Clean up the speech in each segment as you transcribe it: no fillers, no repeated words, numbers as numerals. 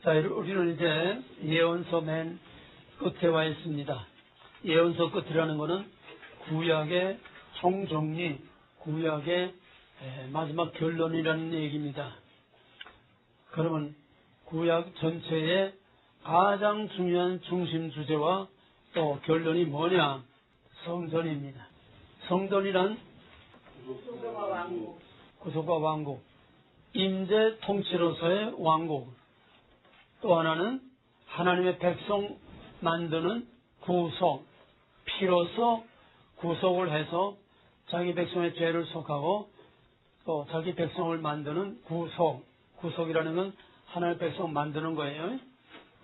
자, 우리는 이제 예언서 맨 끝에 와 있습니다. 예언서 끝이라는 것은 구약의 총정리, 구약의 마지막 결론이라는 얘기입니다. 그러면 구약 전체의 가장 중요한 중심 주제와 또 결론이 뭐냐? 성전입니다. 성전이란 구속과 왕국, 임재 통치로서의 왕국, 또 하나는 하나님의 백성 만드는 구속, 피로서 구속을 해서 자기 백성의 죄를 속하고 또 자기 백성을 만드는 구속이라는 건 하나님의 백성 만드는 거예요.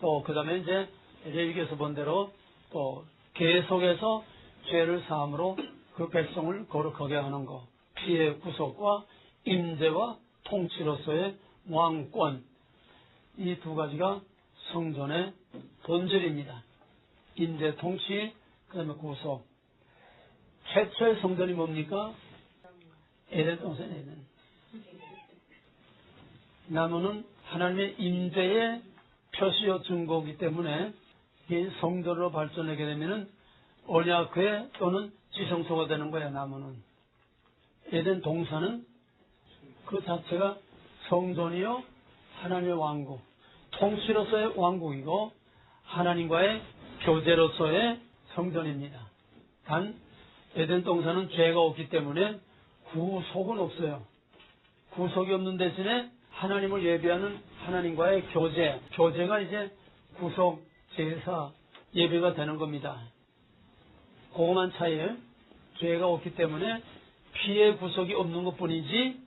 또 그 다음에 이제 레위기에서 본 대로 또 계속해서 죄를 사함으로 그 백성을 거룩하게 하는 거, 피의 구속과 임재와 통치로서의 왕권, 이 두 가지가 성전의 본질입니다. 임재, 통치, 그 다음에 구속. 최초의 성전이 뭡니까? 에덴 동산 에덴. 나무는 하나님의 임재의 표시요 증거이기 때문에 이 성전으로 발전하게 되면은 언약궤 또는 지성소가 되는 거야. 나무는. 에덴 동산은 그 자체가 성전이요 하나님의 왕국, 통치로서의 왕국이고 하나님과의 교제로서의 성전입니다. 단 에덴 동산은 죄가 없기 때문에 구속은 없어요. 구속이 없는 대신에 하나님을 예배하는 하나님과의 교제가 이제 구속, 제사, 예배가 되는 겁니다. 그것만 차이에 죄가 없기 때문에 피의 구속이 없는 것뿐이지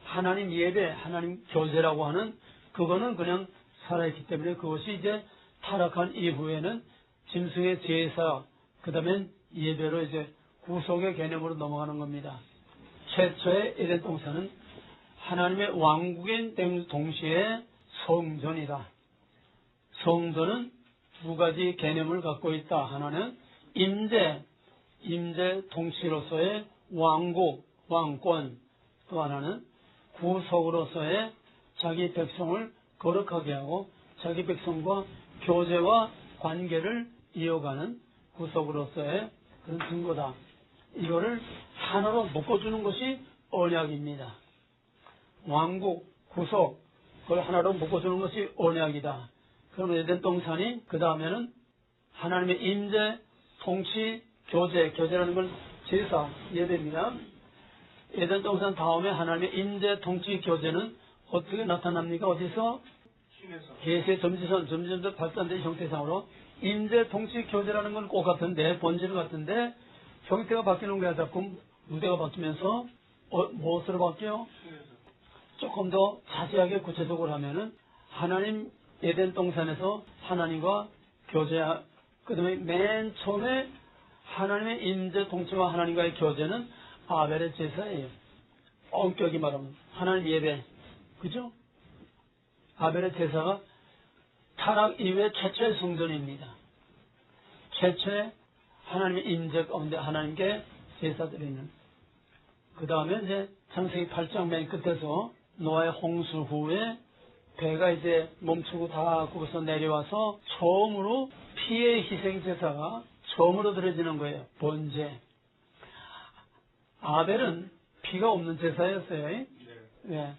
하나님 예배, 하나님 교제라고 하는 그거는 그냥 살아있기 때문에 그것이 이제 타락한 이후에는 짐승의 제사, 그 다음엔 예배로 이제 구속의 개념으로 넘어가는 겁니다. 최초의 에덴 동산은 하나님의 왕국인 동시에 성전이다. 성전은 두 가지 개념을 갖고 있다. 하나는 임재 통치로서의 왕국, 왕권, 또 하나는 구속으로서의 자기 백성을 거룩하게 하고 자기 백성과 교제와 관계를 이어가는 구속으로서의 그런 증거다. 이거를 하나로 묶어주는 것이 언약입니다. 왕국, 구속, 그걸 하나로 묶어주는 것이 언약이다. 그러면 에덴 동산이 그 다음에는 하나님의 임재, 통치, 교제라는 건 제사, 예배입니다. 에덴 동산 다음에 하나님의 임재, 통치, 교제는 어떻게 나타납니까? 어디서? 계시의 점지선 발전된 형태상으로 임재, 통치, 교제라는 건 꼭 같은데 본질은 같은데 형태가 바뀌는 거야. 자꾸 무대가 바뀌면서 무엇으로 바뀌어요? 조금 더 자세하게 구체적으로 하면은 하나님 에덴 동산에서 하나님과 교제, 그 다음에 맨 처음에 하나님의 임재 통치와 하나님과의 교제는 아벨의 제사예요. 엄격히 말하면 하나님 예배, 그죠? 아벨의 제사가 타락 이후에 최초의 성전입니다. 최초의 하나님의 임재 가운데 하나님께 제사드리는. 그 다음에 이제 창세기 8장 맨 끝에서 노아의 홍수 후에 배가 이제 멈추고 다 거기서 내려와서 처음으로 피의 희생 제사가 처음으로 드려지는 거예요. 번제. 아벨은 피가 없는 제사였어요. 네.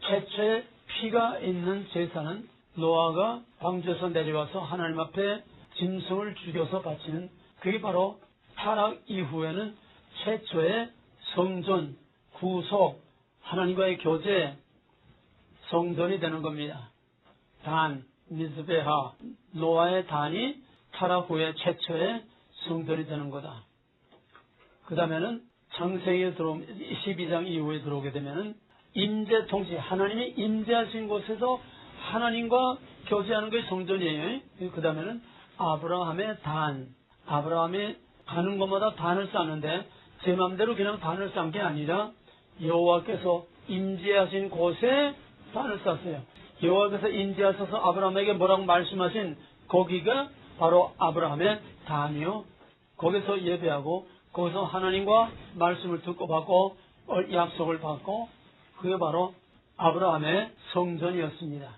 최초의 피가 있는 제사는 노아가 방주에서 내려와서 하나님 앞에 짐승을 죽여서 바치는, 그게 바로 타락 이후에는 최초의 성전, 구속, 하나님과의 교제, 성전이 되는 겁니다. 단, 미스베하, 노아의 단이 타락 후에 최초의 성전이 되는 거다. 그 다음에는 창세기에 12장 이후에 들어오게 되면은 임재 통치, 하나님이 임재하신 곳에서 하나님과 교제하는 것이 성전이에요. 그 다음에는 아브라함의 단, 아브라함이 가는 곳마다 단을 쌓는데 제 마음대로 그냥 단을 쌓은 게 아니라 여호와께서 임재하신 곳에 단을 쌓았어요. 여호와께서 임재하셔서 아브라함에게 뭐라고 말씀하신 거기가 바로 아브라함의 단이요. 거기서 예배하고 거기서 하나님과 말씀을 듣고 받고 약속을 받고 그게 바로 아브라함의 성전이었습니다.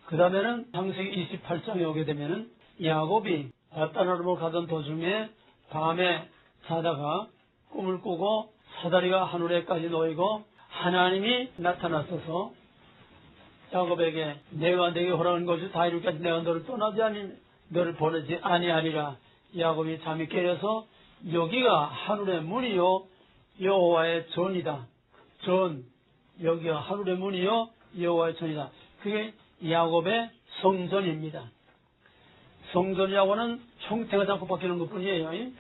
그 다음에는 창세기 28장에 오게 되면은 야곱이 바다나름으로 가던 도중에 밤에 자다가 꿈을 꾸고 사다리가 하늘에까지 놓이고 하나님이 나타나셔서 야곱에게 내가 네게 허락한 것이 다 이루기까지 내가 너를 떠나지 아니 너를 보내지 아니하리라. 야곱이 잠이 깨려서 여기가 하늘의 문이요 여호와의 전이다. 전, 여기가 하늘의 문이요 여호와의 전이다. 그게 야곱의 성전입니다. 성전이라고는 형태가 자꾸 바뀌는 것뿐이에요.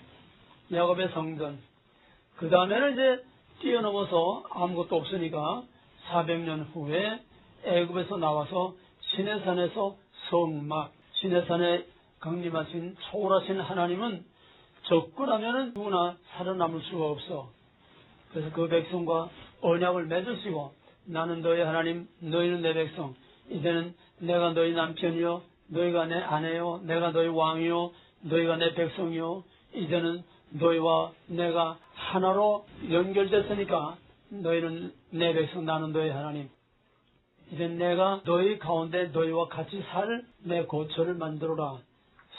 야곱의 성전. 그 다음에는 이제 뛰어넘어서 아무것도 없으니까 400년 후에 애굽에서 나와서 시내산에서 성막, 시내산에 강림하신 초월하신 하나님은 접근하면은 누구나 살아남을 수가 없어. 그래서 그 백성과 언약을 맺으시고 나는 너희 하나님, 너희는 내 백성. 이제는 내가 너희 남편이요, 너희가 내 아내요, 내가 너희 왕이요, 너희가 내 백성이요. 이제는 너희와 내가 하나로 연결됐으니까 너희는 내 백성, 나는 너희 하나님. 이제 내가 너희 가운데 너희와 같이 살 내 거처를 만들어라.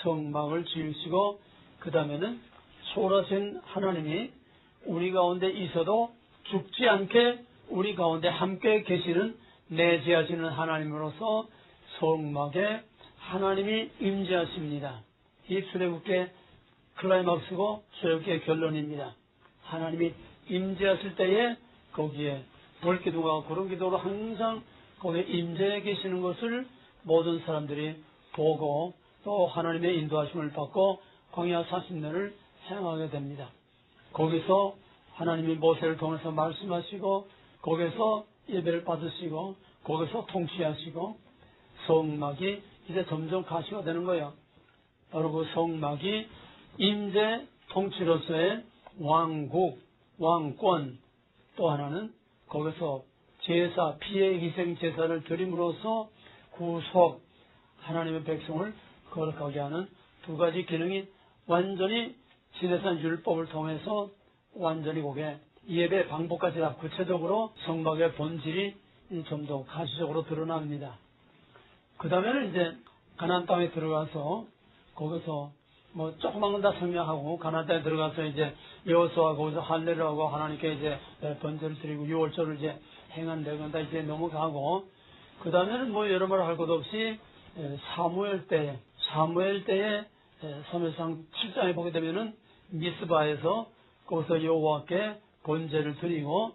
성막을 지으시고 그 다음에는 초월하신 하나님이 우리 가운데 있어도 죽지 않게 우리 가운데 함께 계시는 내재하시는 하나님으로서 성막에 하나님이 임재하십니다. 이 출애굽기의 클라이막스고 출애굽기의 결론입니다. 하나님이 임재하실 때에 거기에 불기둥과 구름기둥으로 항상 거기에 임재해 계시는 것을 모든 사람들이 보고 또 하나님의 인도하심을 받고 광야 40년을 행하게 됩니다. 거기서 하나님이 모세를 통해서 말씀하시고 거기서 예배를 받으시고 거기서 통치하시고 성막이 이제 점점 가시가 되는 거예요. 바로 그 성막이 임재 통치로서의 왕국, 왕권, 또 하나는 거기서 제사, 피의 희생 제사를 드림으로써 구속, 하나님의 백성을 거룩하게 하는 두 가지 기능이 완전히 시내산 율법을 통해서 완전히 그게 예배 방법까지 다 구체적으로 성막의 본질이 좀 더 가시적으로 드러납니다. 그 다음에는 이제 가나안 땅에 들어가서 거기서 뭐 조그만 건 다 설명하고 가나안 땅에 들어가서 이제 여호수아 거기서 할례를 하고 하나님께 이제 번제를 드리고 유월절을 이제 행한 데건 다 이제 넘어가고 그 다음에는 뭐 여러 말 할 것 없이 사무엘 때에 사무엘상 7장에 보게 되면은 미스바에서 거기서 여호와께 번제를 드리고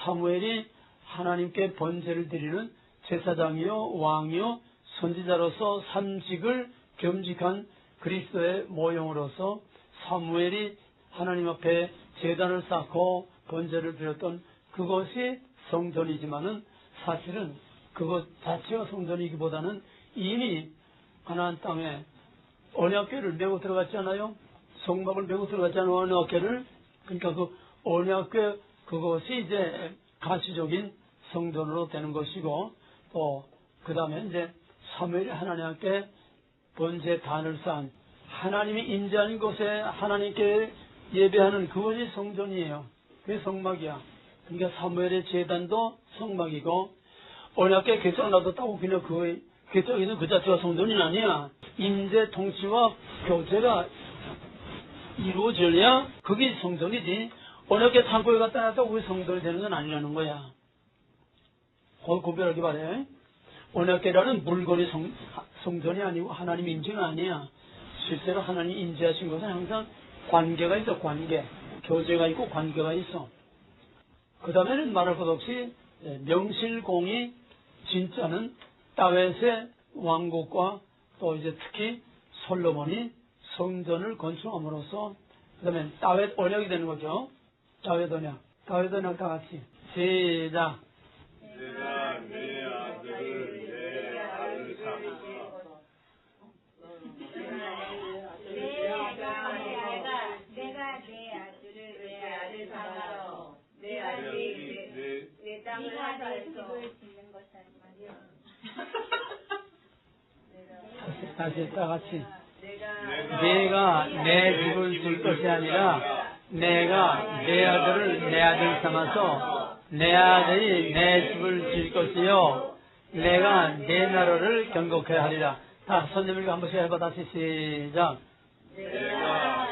사무엘이 하나님께 번제를 드리는 제사장이요 왕이요 선지자로서 삼직을 겸직한 그리스도의 모형으로서 사무엘이 하나님 앞에 제단을 쌓고 번제를 드렸던 그것이 성전이지만은 사실은 그것 자체가 성전이기보다는 이미 가나안 땅에 언약궤를 메고 들어갔잖아요. 성막을 메고 들어갔잖아요. 언약궤를. 그러니까 그 언약궤 그것이 이제 가시적인 성전으로 되는 것이고 또 그 다음에 이제 사무엘이 하나님 앞에 번제 단을 쌓은 하나님이 임재하는 곳에 하나님께 예배하는 그것이 성전이에요. 그게 성막이야. 그러니까 사무엘의 제단도 성막이고 언약궤 개척 놔뒀다고 그냥 그 개척에는 그 자체가 성전이 아니야. 임재 통치와 교제가 이루어져야 그게 성전이지. 언약궤 창고에 갖다 놨다고 그게 성전이 되는 건 아니라는 거야. 그걸 구별하기 바래. 언약궤라는 물건이 성전이 아니고 하나님 임재가 아니야. 실제로 하나님 임재하신 것은 항상 관계가 있어. 관계. 교제가 있고 관계가 있어. 그 다음에는 말할 것 없이 명실공히 진짜는 다윗의 왕국과 또 이제 특히 솔로몬이 성전을 건축함으로써 그 다음에 다윗 언약이 되는 거죠. 다윗 언약 다 같이 시작. 내가 내 아들을 내 아들 삼아 내가 내 아들을 내 아들 삼아서 내 아들이 내 땅을 하사해서 짓는 것이 아니야. 다시 다 같이 내가 내 집을 줄 것이 아니라 내가 내 아들을 내 아들 삼아서 내 아들이 내 집을 질 것이요 내가 내 나라를 경고케 하리라. 다 선생님과 한 번씩 해봐. 다시 시작. 내가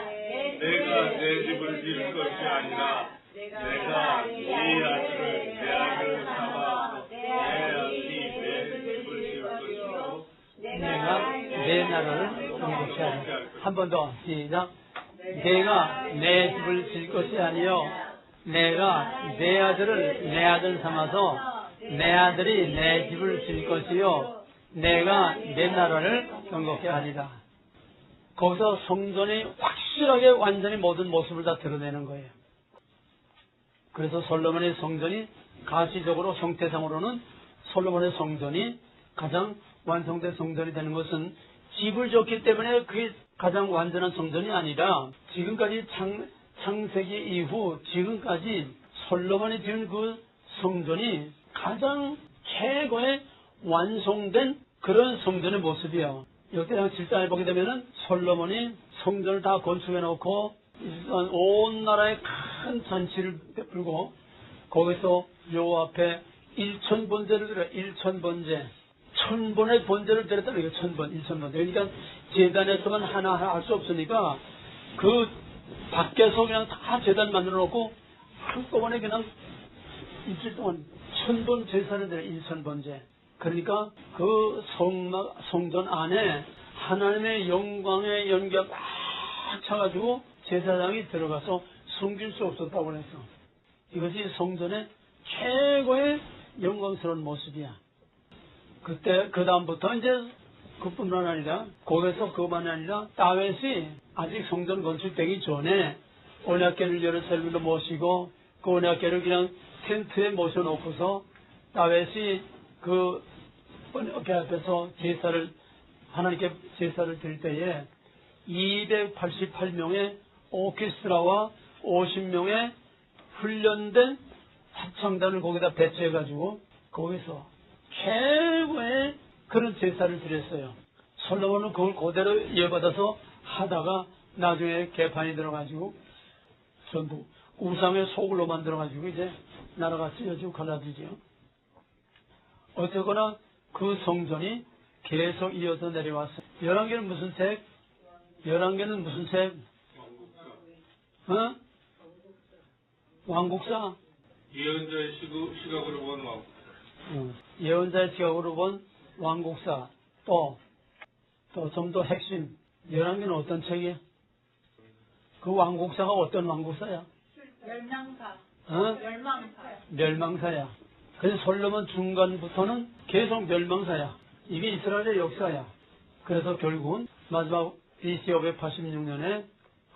내 집을 지을 것이 아니라 내가 네 아들을 내 아들 삼아 내 아들이 내 집을 지을 것이요 내가 내 나라를 경고케 하리라. 한 번 더 시작. 내가 내 집을 지을 것이 아니요 내가 내 아들을 내 아들 삼아서 내 아들이 내 집을 지을 것이요 내가 내 나라를 경고케 하리라. 거기서 성전이 확실하게 완전히 모든 모습을 다 드러내는 거예요. 그래서 솔로몬의 성전이 가시적으로 형태상으로는 솔로몬의 성전이 가장 완성된 성전이 되는 것은 집을 줬기 때문에 그게 가장 완전한 성전이 아니라 지금까지 창세기 이후 지금까지 솔로몬이 지은 그 성전이 가장 최고의 완성된 그런 성전의 모습이에요. 역대상 7장에 보게 되면은 솔로몬이 성전을 다 건축해 놓고 온 나라에 큰 잔치를 베풀고 거기서 여호와 앞에 1000번제를 드려 1000번제 1000번의 번제를 드렸다는 거예요. 1000번 1000번. 그러니까 제단에서만 하나하나 할 수 없으니까 그 밖에서 그냥 다 제단 만들어 놓고 한꺼번에 그냥 일주일 동안 1000번 제사를 드려 1000번제. 그러니까 그 성전 안에 하나님의 영광의 연기가 막 차가지고 제사장이 들어가서 숨길 수 없었다고 그랬어. 이것이 성전의 최고의 영광스러운 모습이야. 그때 그 다음부터 이제 그뿐만 아니라 거기서 그뿐만 아니라 다윗이 아직 성전 건축되기 전에 언약궤를 예루살렘으로 모시고 그 언약궤를 그냥 텐트에 모셔놓고서 다윗이 그 언약궤 앞에서 하나님께 제사를 드릴 때에 288명의 오케스트라와 50명의 훈련된 합창단을 거기다 배치해가지고 거기서 최고의 그런 제사를 드렸어요. 솔로몬은 그걸 그대로 이어받아서 하다가 나중에 개판이 들어가지고 전부 우상의 소굴로 만들어가지고 이제 나라가 찢어지고 갈라지죠. 어쨌거나 그 성전이 계속 이어서 내려왔어요. 11개는 무슨 책? 11개는 무슨 책? 왕국사? 예언자의 시각으로 본 왕국사. 예언자의 시각으로 본 왕국사. 또 좀 더 핵심. 11개는 어떤 책이야? 그 왕국사가 어떤 왕국사야? 멸망사. 멸망사야. 그래서 솔로몬 중간부터는 계속 멸망사야. 이게 이스라엘의 역사야. 그래서 결국은 마지막 BC 586년에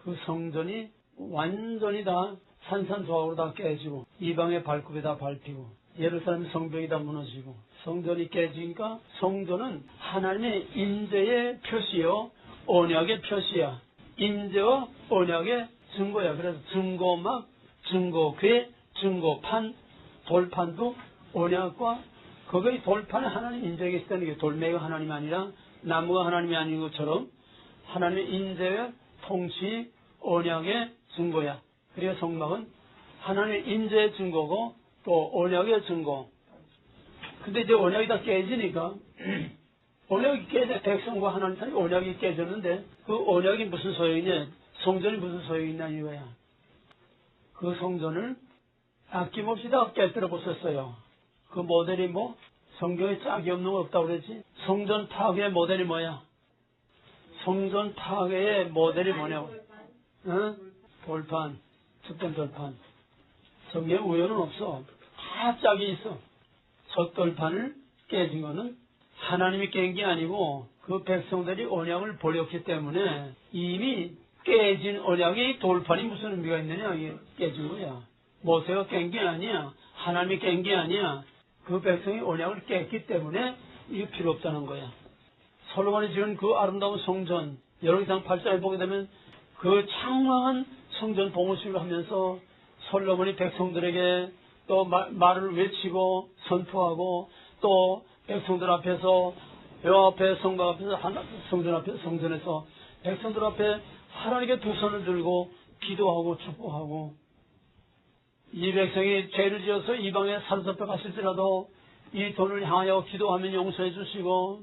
그 성전이 완전히 다 산산조각으로 다 깨지고 이방의 발굽이 다 밟히고 예루살렘 성벽이 다 무너지고 성전이 깨지니까 성전은 하나님의 임재의 표시요 언약의 표시야. 임재와 언약의 증거야. 그래서 증거막, 증거궤, 증거판, 돌판도 언약과 거기에 돌판에 하나님 임재가 있다는 게 돌멩이가 하나님이 아니라 나무가 하나님이 아닌 것처럼 하나님의 임재의 통치, 언약의 증거야. 그리고 성막은 하나님의 임재의 증거고 또 언약의 증거. 근데 이제 언약이 다 깨지니까 언약이 깨져 백성과 하나님 사이 언약이 깨졌는데 그 언약이 무슨 소용이냐? 성전이 무슨 소용이 있냐 이거야. 그 성전을 아낌없이 다 깨뜨려 부쉈어요. 그 모델이 뭐? 성경에 짝이 없는 거 없다고 그랬지? 성전 파괴의 모델이 뭐야? 성전 파괴의 모델이 뭐냐고? 돌판. 첫 돌판. 성경에 우연은 없어. 다 짝이 있어. 첫 돌판을 깨진 거는 하나님이 깬 게 아니고 그 백성들이 언약을 버렸기 때문에 이미 깨진 언약의 돌판이 무슨 의미가 있느냐? 이게 깨진 거야. 모세가 깬 게 아니야. 하나님이 깬 게 아니야. 그 백성이 언약을 깼기 때문에 이게 필요 없다는 거야. 솔로몬이 지은 그 아름다운 성전, 열왕기상 8장에 보게 되면 그 창왕한 성전 봉헌식을 하면서 솔로몬이 백성들에게 또 말을 외치고 선포하고 또 백성들 앞에서 여호와 앞에 성막 앞에서 성전에서 백성들 앞에 하나님께 두 손을 들고 기도하고 축복하고 이 백성이 죄를 지어서 이방에 사로잡혀 갔을지라도 이 돈을 향하여 기도하면 용서해 주시고,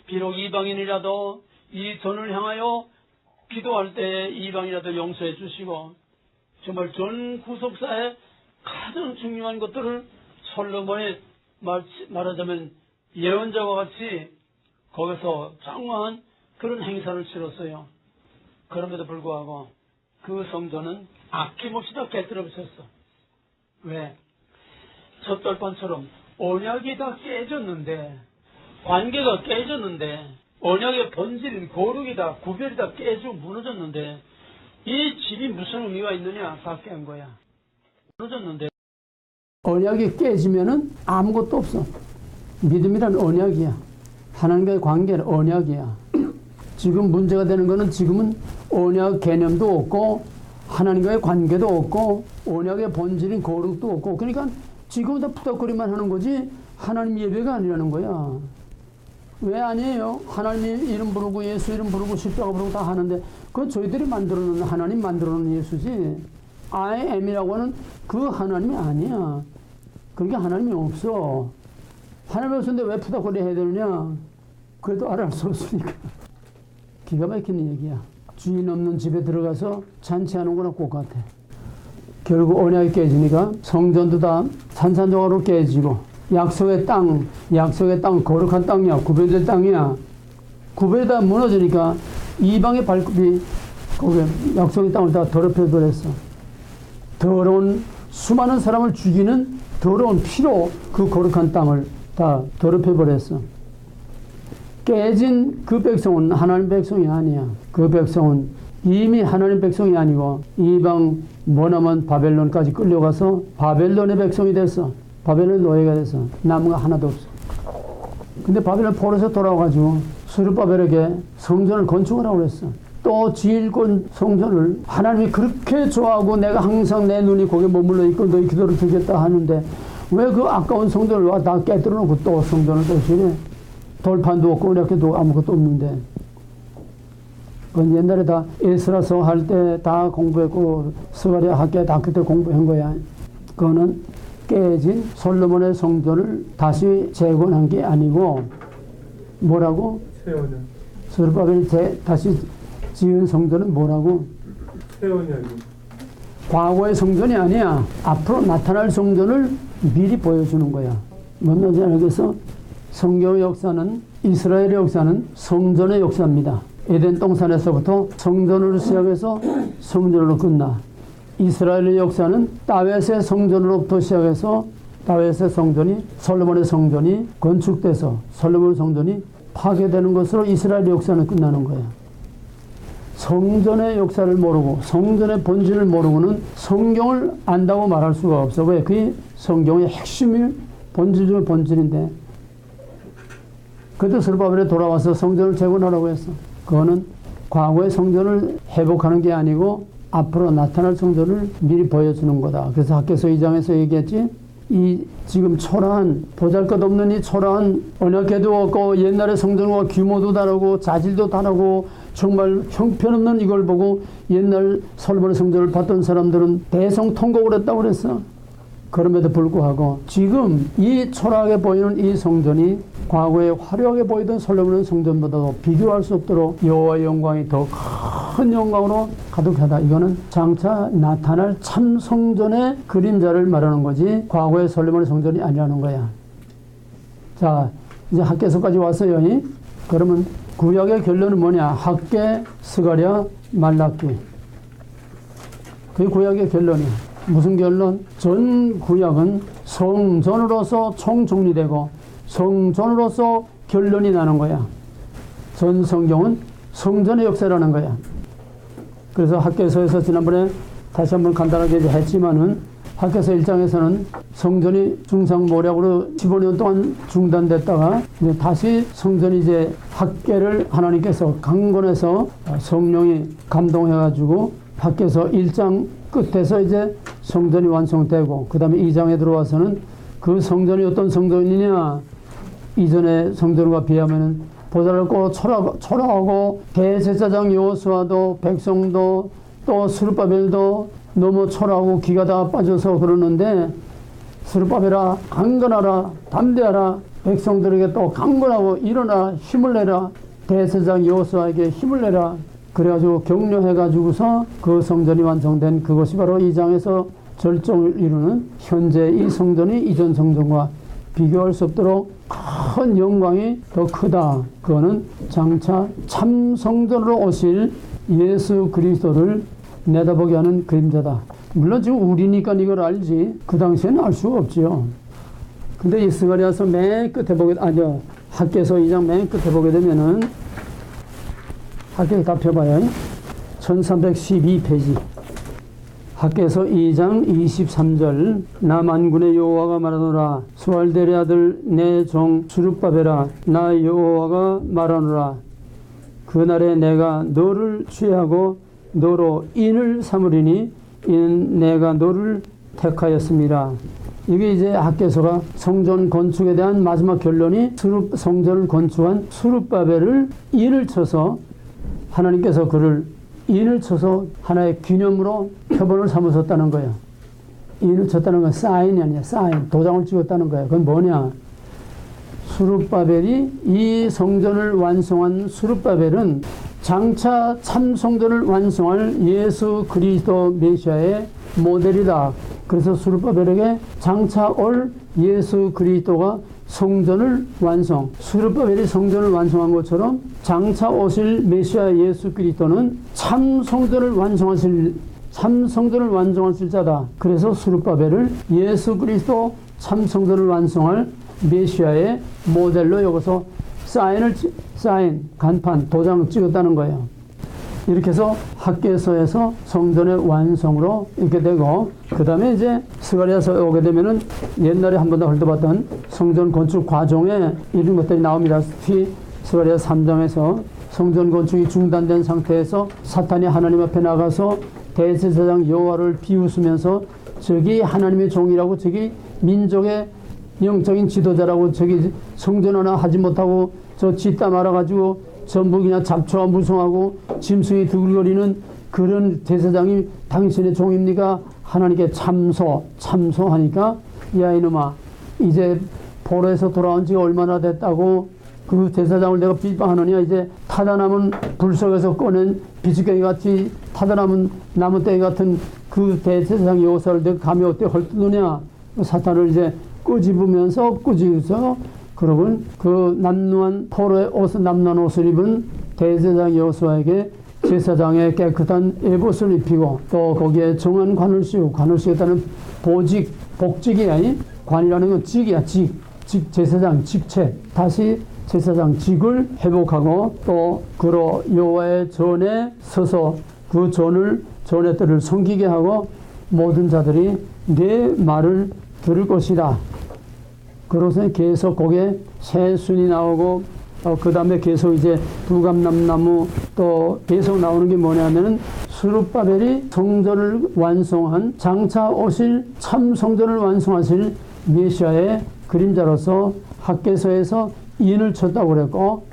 비록 이방인이라도 이 돈을 향하여 기도할 때 이방이라도 용서해 주시고, 정말 전 구속사의 가장 중요한 것들을 솔로몬이 말하자면 예언자와 같이 거기서 장황한 그런 행사를 치렀어요. 그럼에도 불구하고 그 성전은 아낌없이 다 깨뜨려졌어. 왜? 첫돌판처럼 언약이 다 깨졌는데, 관계가 깨졌는데, 언약의 본질인 거룩이 다, 구별이 다 깨지고 무너졌는데, 이 집이 무슨 의미가 있느냐? 다 깬 거야. 무너졌는데. 언약이 깨지면은 아무것도 없어. 믿음이란 언약이야. 하나님과의 관계는 언약이야. 지금 문제가 되는 거는 지금은 언약 개념도 없고, 하나님과의 관계도 없고, 언약의 본질인 거룩도 없고, 그러니까 지금 다 푸덕거리만 하는 거지, 하나님 예배가 아니라는 거야. 왜 아니에요? 하나님 이름 부르고 예수 이름 부르고 십자가 부르고 다 하는데, 그건 저희들이 만들어놓은, 하나님 만들어놓은 예수지, I am이라고 하는 그 하나님이 아니야. 그러니까 하나님이 없어. 하나님이 없었는데 왜 푸덕거리 해야 되느냐? 그래도 알아할 수 없으니까. 기가 막히는 얘기야. 주인 없는 집에 들어가서 잔치하는 거랑 똑같아. 결국 언약이 깨지니까 성전도 다 산산조각으로 깨지고, 약속의 땅 거룩한 땅이야. 구별된 땅이야. 구별이 다 무너지니까 이방의 발굽이 거기에 약속의 땅을 다 더럽혀버렸어. 더러운 수많은 사람을 죽이는 더러운 피로 그 거룩한 땅을 다 더럽혀버렸어. 깨진 그 백성은 하나님 백성이 아니야. 그 백성은 이미 하나님 백성이 아니고 이방 머나먼 바벨론까지 끌려가서 바벨론의 백성이 됐어. 바벨론 노예가 됐어. 남은 거 하나도 없어. 근데 바벨론 포로에서 돌아와가지고 스룹바벨에게 성전을 건축하라고 그랬어. 또 지을권 성전을 하나님이 그렇게 좋아하고 내가 항상 내 눈이 거기에 머물러 있고 너희 기도를 듣겠다 하는데, 왜 그 아까운 성전을 와 다 깨뜨려 놓고 또 성전을 또 지내? 돌판도 없고 이렇게도 아무것도 없는데. 그건 옛날에 다 에스라서 할 때 다 공부했고, 스가랴 학교에 다 그때 공부한 거야. 그거는 깨진 솔로몬의 성전을 다시 재건한 게 아니고, 뭐라고? 스룹바벨이 다시 지은 성전은 뭐라고? 과거의 성전이 아니야. 앞으로 나타날 성전을 미리 보여주는 거야. 뭔 말인지 알겠어? 성경의 역사는, 이스라엘의 역사는 성전의 역사입니다. 에덴 동산에서부터 성전으로 시작해서 성전으로 끝나. 이스라엘의 역사는 다윗의 성전으로부터 시작해서 다윗의 성전이, 솔로몬의 성전이 건축돼서 솔로몬의 성전이 파괴되는 것으로 이스라엘의 역사는 끝나는 거야. 성전의 역사를 모르고 성전의 본질을 모르고는 성경을 안다고 말할 수가 없어. 왜? 그게 성경의 핵심이 본질 중의 본질인데. 그때 스룹바벨에 돌아와서 성전을 재건하라고 했어. 그거는 과거의 성전을 회복하는 게 아니고 앞으로 나타날 성전을 미리 보여주는 거다. 그래서 학개서 2장에서 얘기했지. 이 지금 초라한, 보잘것없는 이 초라한 언약궤도 없고 옛날의 성전과 규모도 다르고 자질도 다르고 정말 형편없는 이걸 보고 옛날 솔로몬의 성전을 봤던 사람들은 대성통곡을 했다고 그랬어. 그럼에도 불구하고 지금 이 초라하게 보이는 이 성전이 과거에 화려하게 보이던 솔로몬의 성전보다도 비교할 수 없도록 여호와의 영광이 더 큰 영광으로 가득하다. 이거는 장차 나타날 참 성전의 그림자를 말하는 거지 과거의 솔로몬의 성전이 아니라는 거야. 자, 이제 학개서까지 왔어요. 그러면 구약의 결론은 뭐냐? 학개, 스가랴, 말라기. 그게 구약의 결론이야. 무슨 결론? 전 구약은 성전으로서 총정리되고 성전으로서 결론이 나는 거야. 전 성경은 성전의 역사라는 거야. 그래서 학개서에서 지난번에 다시 한번 간단하게 했지만은 학개서 1장에서는 성전이 중상모략으로 15년 동안 중단됐다가 이제 다시 성전이 이제 학개를 하나님께서 강권해서 성령이 감동해가지고 학개서 1장 끝에서 이제 성전이 완성되고 그 다음에 2장에 들어와서는 그 성전이 어떤 성전이냐, 이전의 성전과 비하면은 보잘것없고 초라하고 대제사장 여호수아도 백성도 또 스룹바벨도 너무 초라하고 기가 다 빠져서 그러는데 스룹바벨아 강건하라 담대하라 백성들에게 또 강건하고 일어나 힘을 내라 대제사장 여호수아에게 힘을 내라 그래가지고 격려해가지고서 그 성전이 완성된 그것이 바로 이 장에서 절정을 이루는 현재 이 성전이 이전 성전과 비교할 수 없도록 큰 영광이 더 크다. 그거는 장차 참 성전으로 오실 예수 그리스도를 내다보게 하는 그림자다. 물론 지금 우리니까 이걸 알지 그 당시에는 알 수가 없지요. 근데 이 스가랴서 맨 끝에 보게 학개서 2장 맨 끝에 보게 되면은 학개서 다 펴봐요. 1312페이지 학개서 2장 23절 나 만군의 여호와가 말하노라 수알델의 아들 내 종 스룹바벨아 나 여호와가 말하노라 그날에 내가 너를 취하고 너로 인을 삼으리니 이는 내가 너를 택하였습니다. 이게 이제 학개서가 성전 건축에 대한 마지막 결론이 성전을 건축한 스룹바벨을 인을 쳐서 하나님께서 그를 인을 쳐서 하나의 기념으로 표본을 삼으셨다는 거예요. 인을 쳤다는 건 사인이 아니야. 사인. 도장을 찍었다는 거예요. 그건 뭐냐? 스룹바벨이 이 성전을 완성한 스룹바벨은 장차 참 성전을 완성할 예수 그리스도 메시아의 모델이다. 그래서 스룹바벨에게 장차 올 예수 그리스도가 성전을 완성, 스룹바벨이 성전을 완성한 것처럼 장차 오실 메시아 예수 그리스도는 참 성전을 완성하실 자다. 그래서 스룹바벨을 예수 그리스도 참 성전을 완성할 메시아의 모델로 여기서 사인, 간판, 도장 찍었다는 거예요. 이렇게 해서 학개서에서 성전의 완성으로 이렇게 되고, 그 다음에 이제 스가랴서 오게 되면은 옛날에 한 번 더 훑어봤던 성전 건축 과정에 이런 것들이 나옵니다. 특히 스가랴 3장에서 성전 건축이 중단된 상태에서 사탄이 하나님 앞에 나가서 대제사장 여호와를 비웃으면서 저기 하나님의 종이라고, 저기 민족의 영적인 지도자라고, 저기 성전 하나 하지 못하고 저 짓다 말아가지고 전부 그냥 잡초와 무성하고 짐승이 두글거리는 그런 제사장이 당신의 종입니까? 하나님께 참소하니까, 야 이놈아, 이제 포로에서 돌아온 지가 얼마나 됐다고 그 제사장을 내가 비방하느냐. 이제 타다 남은 불 속에서 꺼낸 비스갱이 같이 타다 남은 나무떼기 같은 그 대제사장 여호사를 내가 감히 어떻게 헐뜯느냐. 사탄을 이제 꾸짖으면서 그러면 그 남루한 포로의 옷을, 남루한 옷을 입은 대제사장 여호수아에게 제사장의 깨끗한 에봇을 입히고 또 거기에 정한 관을 씌우고, 관을 씌웠다는 복직이야. 관이라는 건 직이야. 제사장 직책. 다시 제사장 직을 회복하고 또 그로 여호와의 전에 서서 그 전의 때를 섬기게 하고 모든 자들이 내 말을 들을 것이다. 그러고서 계속 거기에 새순이 나오고 그 다음에 계속 이제 두감남나무 또 계속 나오는 게 뭐냐면은 스룹바벨이 성전을 완성한 장차 오실 참 성전을 완성하실 메시아의 그림자로서 학개서에서 인을 쳤다고 그랬고,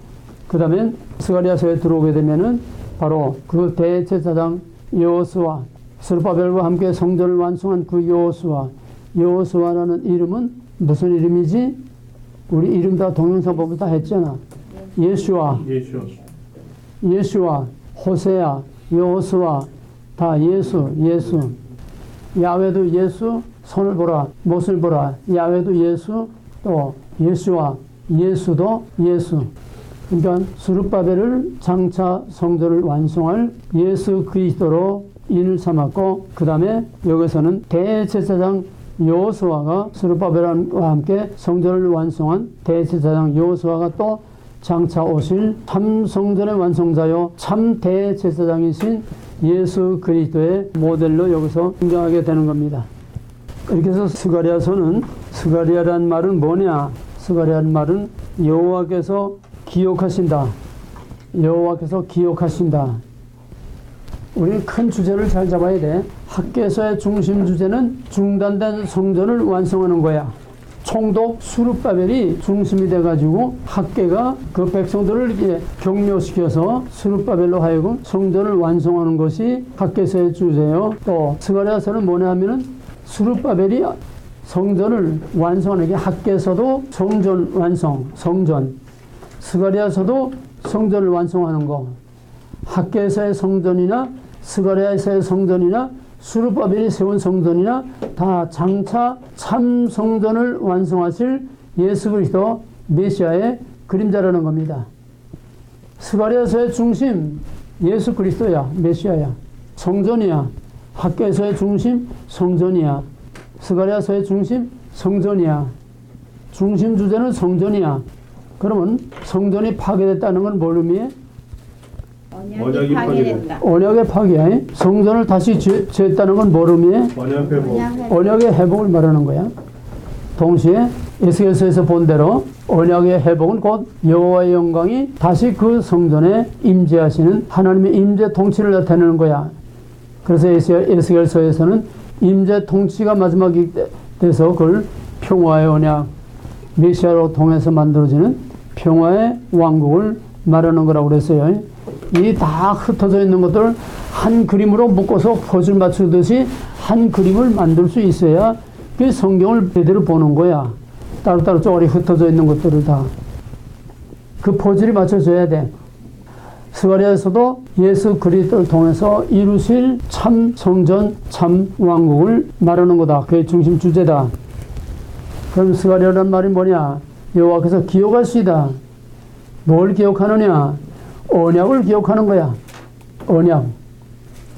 그 다음에 스가랴서에 들어오게 되면은 바로 그 대제사장 여호수아, 스룹바벨과 함께 성전을 완성한 그 여호수아라는 이름은 무슨 이름이지? 우리 이름 다 동영상 보면 다 했잖아. 예수아, 호세아, 여호수아, 다 예수. 야훼도 예수, 손을 보라, 못을 보라. 야훼도 예수, 또 예수아, 예수도 예수. 그러니까 스룹바벨을 장차 성전을 완성할 예수 그리스도로 인을 삼았고, 그 다음에 여기서는 대제사장 여호수아가 스룹바벨과 함께 성전을 완성한 대제사장 여호수아가 또 장차 오실 참 성전의 완성자요 참 대제사장이신 예수 그리스도의 모델로 여기서 등장하게 되는 겁니다. 이렇게 해서 스가랴서는, 스가랴란 말은 뭐냐? 스가랴란 말은 여호와께서 기억하신다. 우리는 큰 주제를 잘 잡아야 돼. 학개서의 중심 주제는 중단된 성전을 완성하는 거야. 총독 스룹바벨이 중심이 돼가지고 학개가 그 백성들을 이렇게 격려시켜서 스룹바벨로 하여금 성전을 완성하는 것이 학개서의 주제요. 또 스가랴서는 뭐냐 하면은 스룹바벨이 성전을 완성하는 게 학개서도 성전 완성, 성전. 스가랴서도 성전을 완성하는 거. 학개서의 성전이나 스가랴서의 성전이나 스룹바벨이 세운 성전이나 다 장차 참 성전을 완성하실 예수 그리스도 메시아의 그림자라는 겁니다. 스가랴서의 중심 예수 그리스도야, 메시아야. 성전이야. 학개서의 중심 성전이야. 스가랴서의 중심 성전이야. 중심 주제는 성전이야. 그러면 성전이 파괴됐다는 건 뭘 의미해? 언약이 파괴된다. 언약의 파괴야. 성전을 다시 지었다는 건 뭘 의미해? 언약 회복. 언약의 회복을 말하는 거야. 동시에 에스겔서에서 본 대로 언약의 회복은 곧 여호와의 영광이 다시 그 성전에 임재하시는 하나님의 임재 통치를 나타내는 거야. 그래서 에스겔서에서는 임재 통치가 마지막이 돼서 그걸 평화의 언약, 메시아로 통해서 만들어지는 평화의 왕국을 말하는 거라고 그랬어요. 이 다 흩어져 있는 것들 한 그림으로 묶어서 퍼즐 맞추듯이 한 그림을 만들 수 있어야 그 성경을 제대로 보는 거야. 따로따로 쪼가리 흩어져 있는 것들을 다. 그 퍼즐이 맞춰져야 돼. 스가랴에서도 예수 그리스도를 통해서 이루실 참 성전, 참 왕국을 말하는 거다. 그게 중심 주제다. 그럼 스가랴란 말이 뭐냐? 여호와께서 기억하시다. 뭘 기억하느냐? 언약을 기억하는 거야. 언약.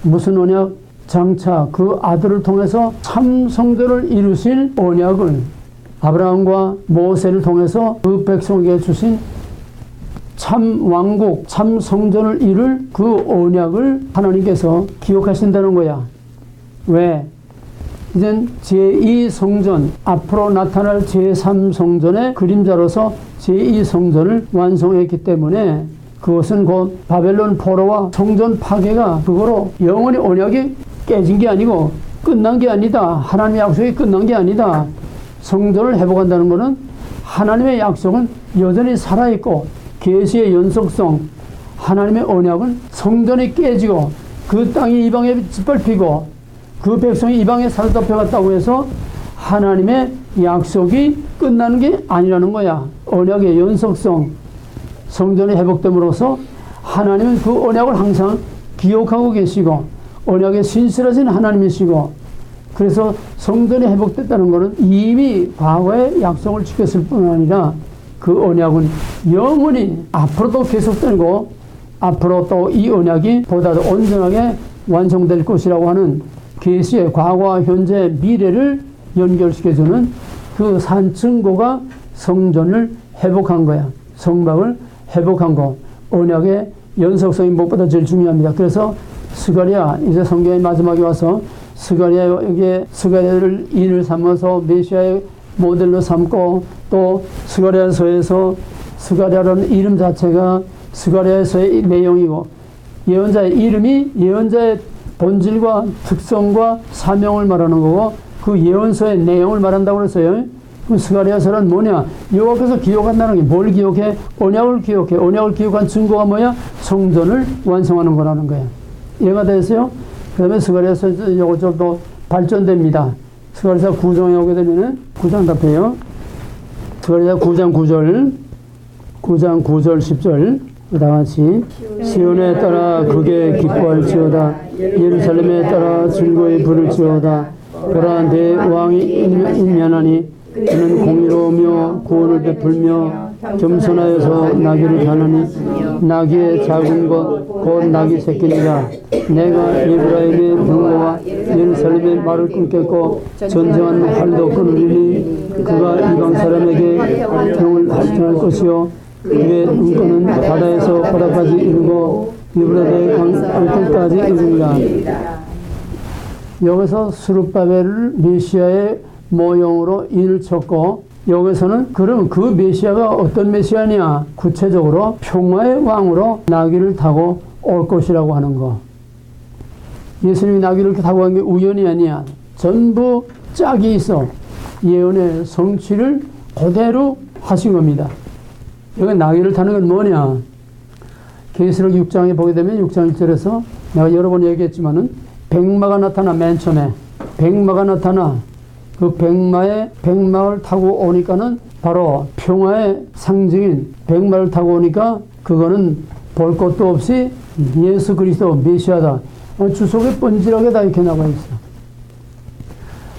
무슨 언약? 장차 그 아들을 통해서 참 성전을 이루실 언약을 아브라함과 모세를 통해서 그 백성에게 주신 참 왕국, 참 성전을 이룰 그 언약을 하나님께서 기억하신다는 거야. 왜? 이젠 제2성전, 앞으로 나타날 제3성전의 그림자로서 제2성전을 완성했기 때문에 그것은 곧 바벨론 포로와 성전 파괴가 그거로 영원히 언약이 깨진 게 아니고 끝난 게 아니다. 하나님의 약속이 끝난 게 아니다. 성전을 회복한다는 것은 하나님의 약속은 여전히 살아있고 계시의 연속성, 하나님의 언약은 성전이 깨지고 그 땅이 이방에 짓밟히고 그 백성이 이방에 사로잡혀갔다고 해서 하나님의 약속이 끝나는 게 아니라는 거야. 언약의 연속성, 성전이 회복됨으로써 하나님은 그 언약을 항상 기억하고 계시고 언약에 신실하신 하나님이시고 그래서 성전이 회복됐다는 것은 이미 과거의 약속을 지켰을 뿐 아니라 그 언약은 영원히 앞으로도 계속되고 앞으로 또 이 언약이 보다 더 온전하게 완성될 것이라고 하는 계시의 과거와 현재 미래를 연결시켜주는 그 산증거가 성전을 회복한 거야. 성막을 회복한 거. 언약의 연속성이 무엇보다 제일 중요합니다. 그래서 스가랴, 이제 성경의 마지막에 와서 스가랴에게 스가랴를 인을 삼아서 메시아의 모델로 삼고 또 스가랴서에서 스가랴라는 이름 자체가 스가랴서의 내용이고 예언자의 이름이 예언자의 본질과 특성과 사명을 말하는 거고 그 예언서의 내용을 말한다고 그랬어요. 그 스가랴서는 뭐냐? 여호와께서 기억한다는 게 뭘 기억해? 언약을 기억해. 언약을 기억한 증거가 뭐야? 성전을 완성하는 거라는 거야. 이해가 됐어요? 그 다음에 스가랴서 이거 좀 더 발전됩니다. 스가랴서 9장에 오게 되면은 9장 답해요. 스가랴서 9장 9절 9장 9절 10절 다 같이 시온에 따라 극에 기뻐할지어다 예루살렘에 따라 즐거이 부를지어다 보라 내 왕이 임면하니 그는 공의로우며 구원을 베풀며 겸손하여서 나귀를 타느니 나귀의 작은 것 곧 나귀 새끼니라 내가 에브라임의 병거와 예루살렘의 말을 끊겠고 전쟁한 활도 끊으리니 그가 이방 사람에게 병을 할증할 것이요 그의 눈꺼는 바다에서 바다까지 이르고 유브라데 강까지 이르리라. 여기서 스룹바벨을 메시아의 모형으로 인을 쳤고 여기서는 그럼 그 메시아가 어떤 메시아냐? 구체적으로 평화의 왕으로 나귀를 타고 올 것이라고 하는 거. 예수님이 나귀를 타고 간 게 우연이 아니야. 전부 짝이 있어. 예언의 성취를 그대로 하신 겁니다. 여기 나귀를 타는 건 뭐냐? 계시록 6장에 보게 되면 6장 1절에서 내가 여러 번 얘기했지만은 백마가 나타나 맨 처음에 백마가 나타나 그 백마를 타고 오니까는 바로 평화의 상징인 백마를 타고 오니까 그거는 볼 것도 없이 예수 그리스도 메시아다. 주석에 번지락에 다 이렇게 나와 있어.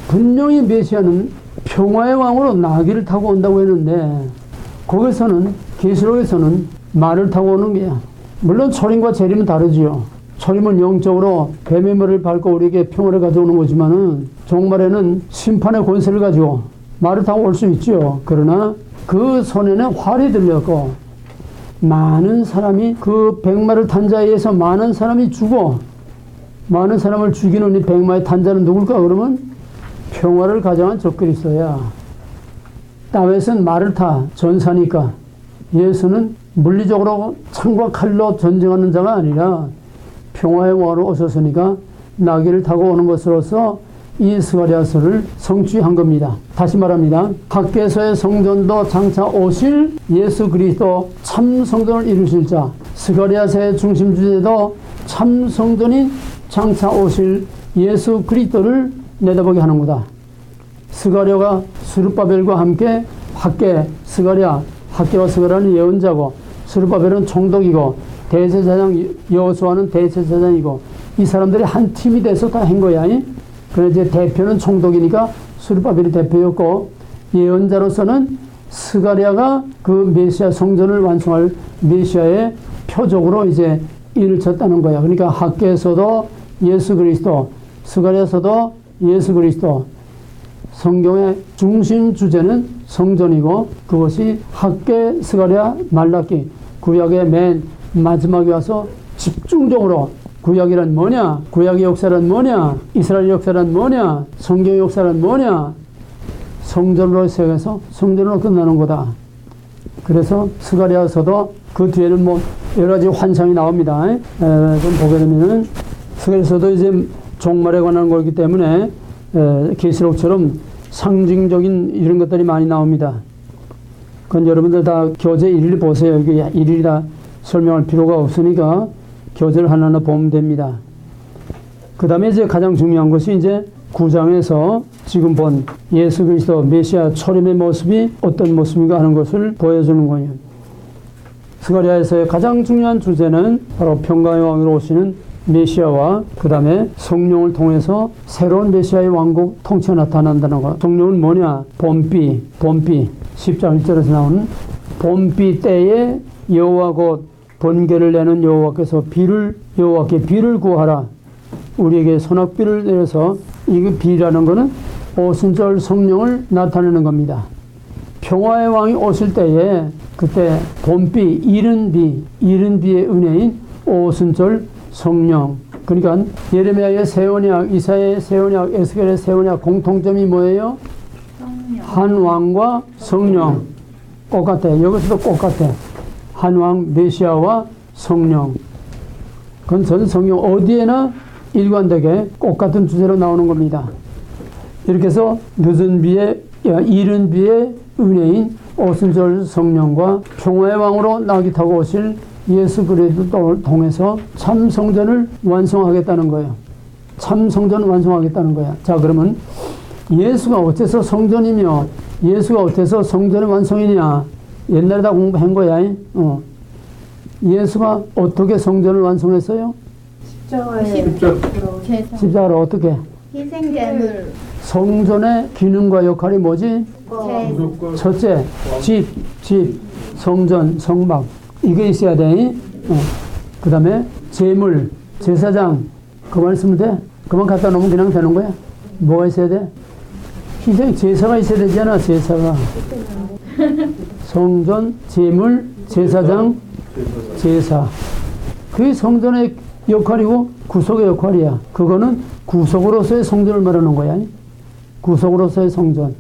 분명히 메시아는 평화의 왕으로 나귀를 타고 온다고 했는데 거기서는 계시록에서는 말을 타고 오는 거야. 물론 초림과 재림은 다르지요. 초림은 영적으로 뱀의 머리를 밟고 우리에게 평화를 가져오는 거지만은 종말에는 심판의 권세를 가지고 말을 타고 올 수 있죠. 그러나 그 손에는 활이 들렸고 많은 사람이 그 백마를 탄 자에 의해서 많은 사람이 죽어 많은 사람을 죽이는 이 백마의 탄 자는 누굴까? 그러면 평화를 가져간 적그리스도야. 다윗은 말을 타 전사니까 예수는 물리적으로 창과 칼로 전쟁하는 자가 아니라 평화의 왕으로 오셨으니까 나귀를 타고 오는 것으로서 이 스가랴서를 성취한 겁니다. 다시 말합니다. 학개서의 성전도 장차 오실 예수 그리스도 참 성전을 이루실 자, 스가랴서의 중심 주제도 참 성전인 장차 오실 예수 그리스도를 내다보게 하는 거다. 스가랴가 스룹바벨과 함께 학개와 스가랴는 예언자고 스룹바벨은 총독이고 대제사장 여호수아는 대제사장이고 이 사람들이 한 팀이 돼서 다 한 거야. 그래서 이제 대표는 총독이니까 스룹바벨이 대표였고 예언자로서는 스가랴가 그 메시아 성전을 완성할 메시아의 표적으로 이제 일을 쳤다는 거야. 그러니까 학개에서도 예수 그리스도, 스가랴서도 예수 그리스도. 성경의 중심 주제는 성전이고 그것이 학개, 스가랴, 말라기 구약의 맨 마지막에 와서 집중적으로 구약이란 뭐냐? 구약의 역사란 뭐냐? 이스라엘 역사란 뭐냐? 성경의 역사란 뭐냐? 성전으로 시작해서 성전으로 끝나는 거다. 그래서 스가랴서도 그 뒤에는 뭐 여러 가지 환상이 나옵니다. 좀 보게 되면은 스가랴서도 이제 종말에 관한 거기 때문에 계시록처럼 상징적인 이런 것들이 많이 나옵니다. 그건 여러분들 다 교재 일일 보세요. 이게 일일이 다 설명할 필요가 없으니까 교재를 하나하나 보면 됩니다. 그 다음에 이제 가장 중요한 것이 이제 9장에서 지금 본 예수 그리스도 메시아 초림의 모습이 어떤 모습인가 하는 것을 보여주는 거예요. 스가랴에서의 가장 중요한 주제는 바로 평강의 왕으로 오시는 메시아와 그 다음에 성령을 통해서 새로운 메시아의 왕국 통치가 나타난다는 것. 성령은 뭐냐? 봄비 10장 1절에서 나오는 봄비 때에 여호와 곧 번개를 내는 여호와께서 여호와께 비를 구하라. 우리에게 소낙비를 내려서 이 비라는 것은 오순절 성령을 나타내는 겁니다. 평화의 왕이 오실 때에 그때 봄비, 이른 비의 은혜인 오순절 성령. 그러니까 예레미야의 새 언약, 이사야의 새 언약, 에스겔의 새 언약 공통점이 뭐예요? 성령. 한 왕과 성령. 똑같아. 여기서도 똑같아. 한 왕 메시아와 성령. 그건 전 성경 어디에나 일관되게 똑같은 주제로 나오는 겁니다. 이렇게 해서 이른 비의 은혜인 오순절 성령과 평화의 왕으로 나귀 타고 오실 예수 그리스도를 통해서 참 성전을 완성하겠다는 거예요. 참 성전을 완성하겠다는 거야. 자, 그러면 예수가 어째서 성전이며 예수가 어째서 성전의 완성이냐? 옛날에 다 공부한 거야. 예수가 어떻게 성전을 완성했어요? 십자가로 어떻게? 희생제물. 성전의 기능과 역할이 뭐지? 첫째, 집, 성전, 성막. 이게 있어야 돼. 그 다음에 제물, 제사장. 그만 있으면 돼. 그만 갖다 놓으면 그냥 되는 거야. 뭐가 있어야 돼? 제사가 있어야 되잖아, 제사가. 성전, 제물, 제사장, 제사. 그게 성전의 역할이고 구속의 역할이야. 그거는 구속으로서의 성전을 말하는 거야. 구속으로서의 성전.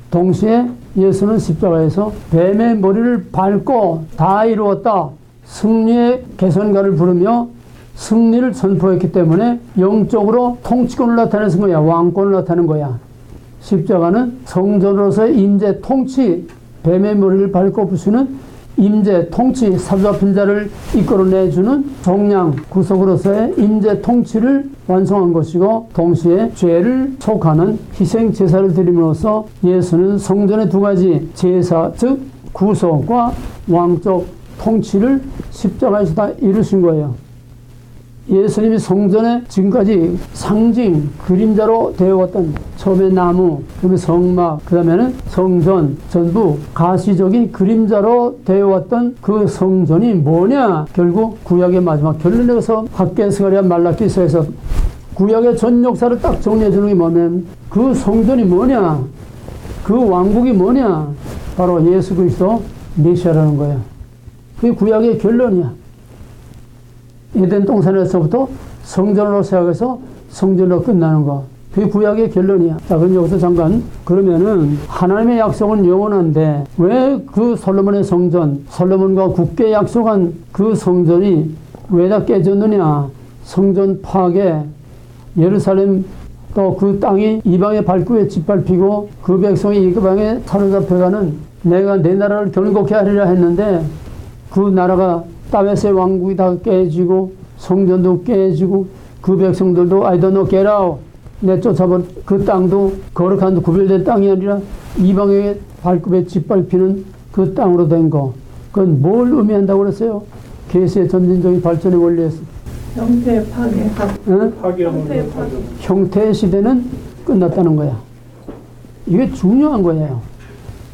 동시에 예수는 십자가에서 뱀의 머리를 밟고 다 이루었다. 승리의 개선가를 부르며 승리를 선포했기 때문에 영적으로 통치권을 나타내는 거야. 왕권을 나타내는 거야. 십자가는 성전으로서의 임재 통치, 뱀의 머리를 밟고 부수는 임재, 통치, 사로잡힌 자를 이끌어내주는 종량, 구속으로서의 임재 통치를 완성한 것이고 동시에 죄를 속하는 희생 제사를 드림으로써 예수는 성전의 두 가지 제사, 즉 구속과 왕적 통치를 십자가에서 다 이루신 거예요. 예수님이 성전에 지금까지 상징, 그림자로 되어왔던 처음에 나무, 그다음에 성막, 그 다음에는 성전, 전부 가시적인 그림자로 되어왔던 그 성전이 뭐냐? 결국 구약의 마지막 결론에서 학개서가랴 말라기서에서 구약의 전 역사를 딱 정리해 주는 게 뭐냐면 그 성전이 뭐냐? 그 왕국이 뭐냐? 바로 예수 그리스도 메시아라는 거예요. 그게 구약의 결론이야. 에덴 동산에서부터 성전으로 시작해서 성전으로 끝나는 거. 그게 구약의 결론이야. 자, 그럼 여기서 잠깐, 그러면은 하나님의 약속은 영원한데 왜 그 솔로몬의 성전, 솔로몬과 굳게 약속한 그 성전이 왜 다 깨졌느냐? 성전 파괴, 예루살렘 또 그 땅이 이방의 발굽에 짓밟히고 그 백성이 이방에 사로잡혀가는 내가 내 나라를 견고케 하리라 했는데 그 나라가 다윗의 왕국이 다 깨지고 성전도 깨지고 그 백성들도 I don't know, get out, 내쫓아버린 그 땅도 거룩한 구별된 땅이 아니라 이방의 발굽에 짓밟히는 그 땅으로 된 거. 그건 뭘 의미한다고 그랬어요? 계시의 점진적인 발전의 원리에서 형태 파괴. 응? 형태 파괴. 형태의 시대는 끝났다는 거야. 이게 중요한 거예요.